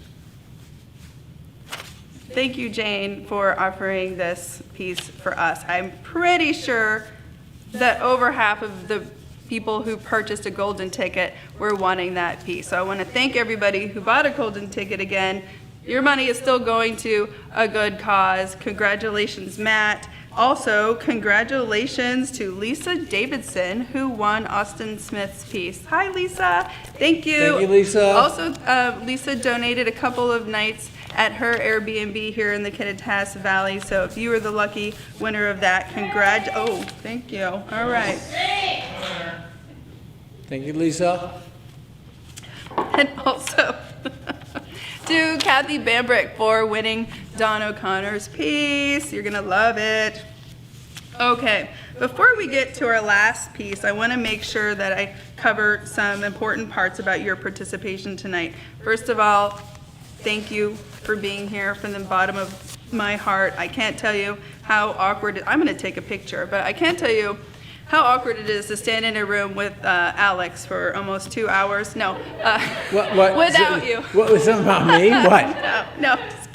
Thank you, Jane, for offering this piece for us. I'm pretty sure that over half of the people who purchased a golden ticket were wanting that piece. So I want to thank everybody who bought a golden ticket again. Your money is still going to a good cause. Congratulations, Matt. Also, congratulations to Lisa Davidson, who won Austin Smith's piece. Hi, Lisa. Thank you. Thank you, Lisa. Also, Lisa donated a couple of nights at her Airbnb here in the Kittitas Valley. So if you were the lucky winner of that, oh, thank you. All right. Thank you, Lisa. And also to Kathy Bambrick for winning Don O'Connor's piece. You're gonna love it. Okay, before we get to our last piece, I want to make sure that I cover some important parts about your participation tonight. First of all, thank you for being here from the bottom of my heart. I can't tell you how awkward I'm going to take a picture, but I can't tell you how awkward it is to stand in a room with Alex for almost 2 hours. No, What? without you. What was something about me? What? No, just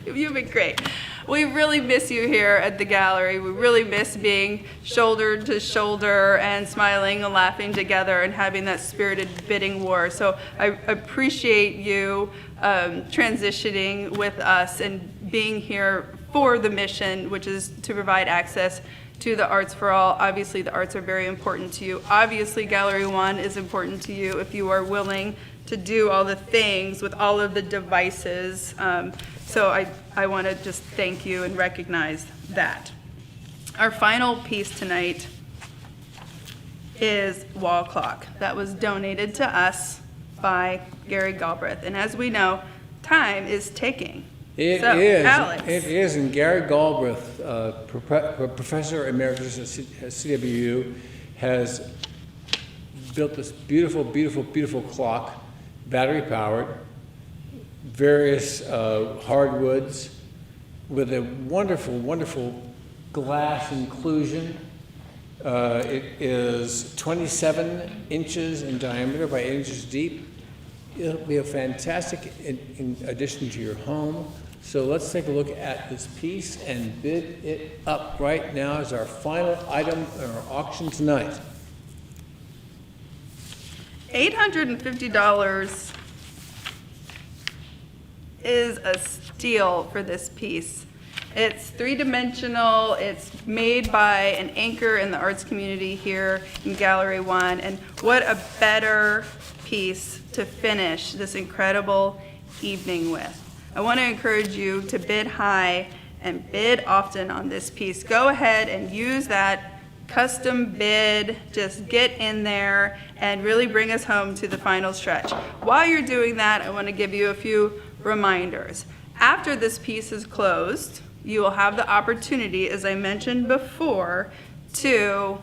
kidding. You've been great. We really miss you here at the gallery. We really miss being shoulder to shoulder and smiling and laughing together and having that spirited bidding war. So I appreciate you transitioning with us and being here for the mission, which is to provide access to the arts for all. Obviously, the arts are very important to you. Obviously, Gallery 1 is important to you if you are willing to do all the things with all of the devices. So I want to just thank you and recognize that. Our final piece tonight is Wall Clock. That was donated to us by Gary Galbraith. And as we know, time is ticking. It is, and Gary Galbraith, Professor Emeritus at CWU, has built this beautiful, beautiful, beautiful clock, battery powered, various hardwoods with a wonderful, wonderful glass inclusion. It is 27 inches in diameter by 8 inches deep. It'll be a fantastic in addition to your home. So let's take a look at this piece and bid it up right now as our final item in our auction tonight. $850 is a steal for this piece. It's three-dimensional, it's made by an anchor in the arts community here in Gallery 1, and what a better piece to finish this incredible evening with. I want to encourage you to bid high and bid often on this piece. Go ahead and use that custom bid, just get in there and really bring us home to the final stretch. While you're doing that, I want to give you a few reminders. After this piece is closed, you will have the opportunity, as I mentioned before, to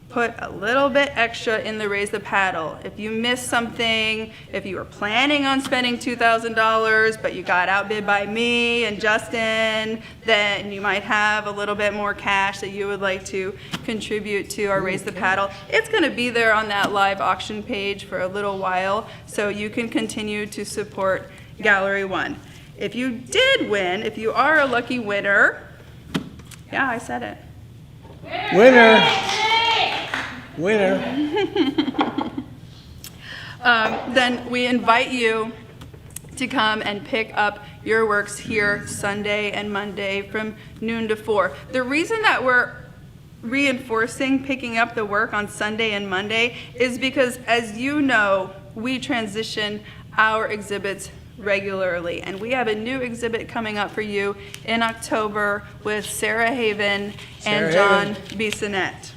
put a little bit extra in the Raise the Paddle. If you missed something, if you were planning on spending $2,000 but you got outbid by me and Justin, then you might have a little bit more cash that you would like to contribute to our Raise the Paddle. It's going to be there on that live auction page for a little while, so you can continue to support Gallery 1. If you did win, if you are a lucky winner, yeah, I said it. Winner! Winner. Then we invite you to come and pick up your works here Sunday and Monday from noon to 4. The reason that we're reinforcing picking up the work on Sunday and Monday is because, as you know, we transition our exhibits regularly, and we have a new exhibit coming up for you in October with Sarah Haven and John Bissonette.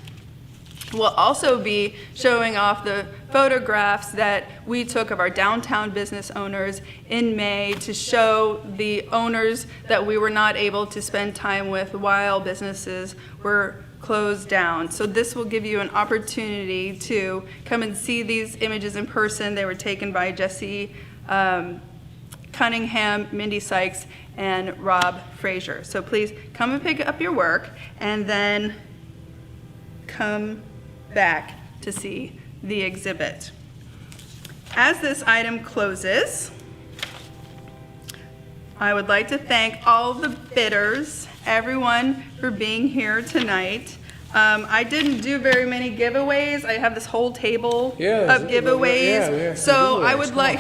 We'll also be showing off the photographs that we took of our downtown business owners in May to show the owners that we were not able to spend time with while businesses were closed down. So this will give you an opportunity to come and see these images in person. They were taken by Jesse Cunningham, Mindy Sykes, and Rob Frazier. So please come and pick up your work and then come back to see the exhibit. As this item closes, I would like to thank all the bidders, everyone for being here tonight. I didn't do very many giveaways. I have this whole table of giveaways. So I would like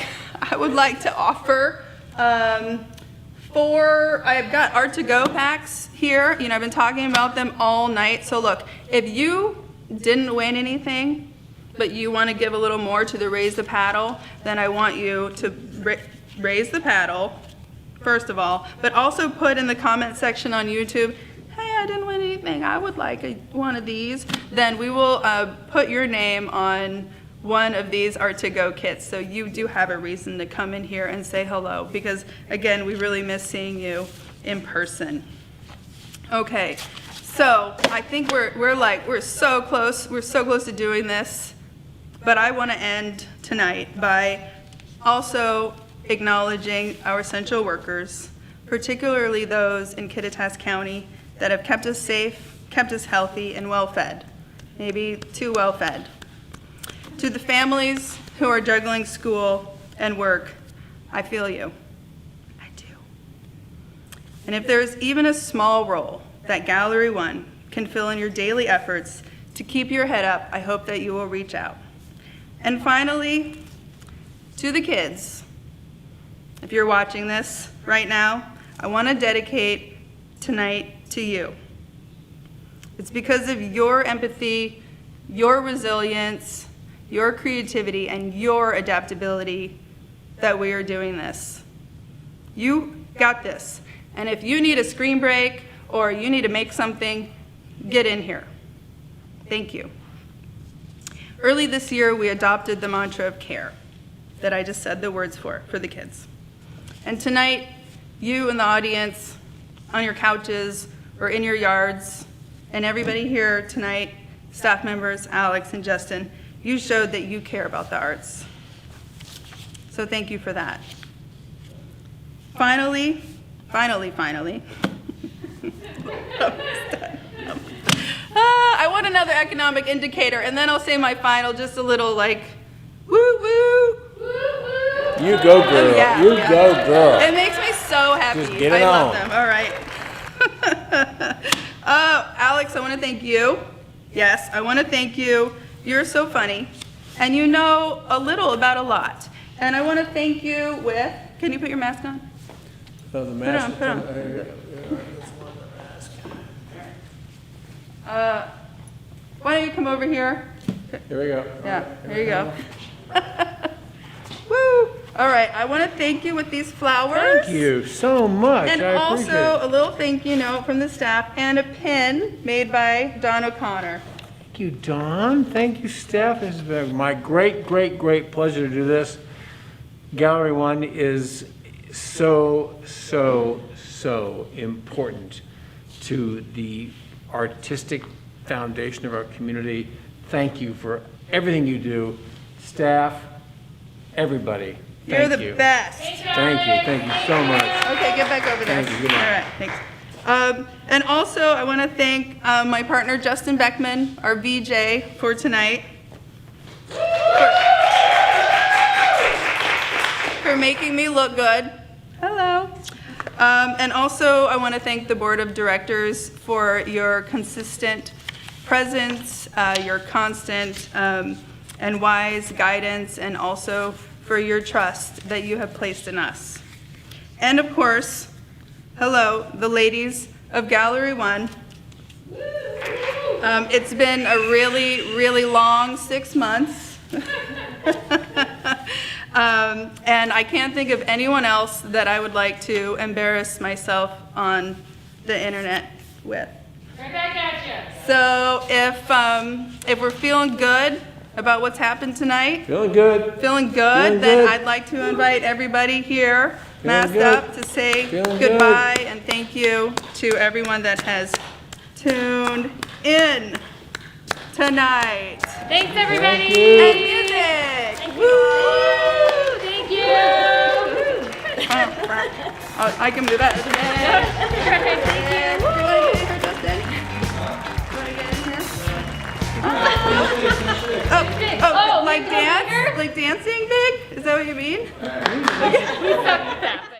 to offer I've got Art to Go packs here. You know, I've been talking about them all night. So look, if you didn't win anything, but you want to give a little more to the Raise the Paddle, then I want you to raise the paddle first of all, but also put in the comment section on YouTube, hey, I didn't win anything, I would like one of these, then we will put your name on one of these Art to Go kits. So you do have a reason to come in here and say hello, because again, we really miss seeing you in person. Okay, so I think we're so close to doing this, but I want to end tonight by also acknowledging our essential workers, particularly those in Kittitas County that have kept us safe, kept us healthy and well fed, maybe too well fed. To the families who are juggling school and work, I feel you. I do. And if there's even a small role that Gallery One can fill in your daily efforts to keep your head up, I hope that you will reach out. And finally, to the kids, if you're watching this right now, I want to dedicate tonight to you. It's because of your empathy, your resilience, your creativity, and your adaptability that we are doing this. You got this. And if you need a screen break or you need to make something, get in here. Thank you. Early this year, we adopted the mantra of care that I just said the words for the kids. And tonight, you in the audience, on your couches or in your yards, and everybody here tonight, staff members, Alex and Justin, you showed that you care about the arts. So thank you for that. Finally, I want another economic indicator, and then I'll say my final, just a little like, woo woo. You go, girl. Yeah, you go, girl. It makes me so happy. Just get it I love on. them. All right. Alex, I want to thank you. Yes, I want to thank you. You're so funny, and you know a little about a lot. And I want to thank you with, can you put your mask on? Oh, the mask. Put on. Why don't you come over here? Here we go. Yeah, here you go. Woo! All right, I want to thank you with these flowers. Thank you so much. And I also appreciate a little thank you note from the staff and a pin made by Don O'Connor. Thank you, Don. Thank you, staff. It's been my great pleasure to do this. Gallery One is so important to the artistic foundation of our community. Thank you for everything you do. Staff, everybody. You're Thank the you. best. Thank you so much. Okay, get back over there. Thank you. Good night. All right, thanks. And also, I want to thank my partner, Justin Beckman, our VJ for tonight, for making me look good. Hello. And also, I want to thank the Board of Directors for your consistent presence, your constant and wise guidance, and also for your trust that you have placed in us. And of course, hello, the ladies of Gallery One. It's been a really long 6 months. And I can't think of anyone else that I would like to embarrass myself on the internet with. Right back at you. So if we're feeling good about what's happened tonight, Feeling good, then good. I'd like to invite everybody here masked good. up to say Feeling goodbye and thank you to everyone that has tuned in tonight. Thanks, everybody. Thank you. And music. Thank Woo! you. I can do that. Thank you. You want to get in here, Justin? You want to get in here? Like dance? Like dancing big? Is that what you mean? We suck at that.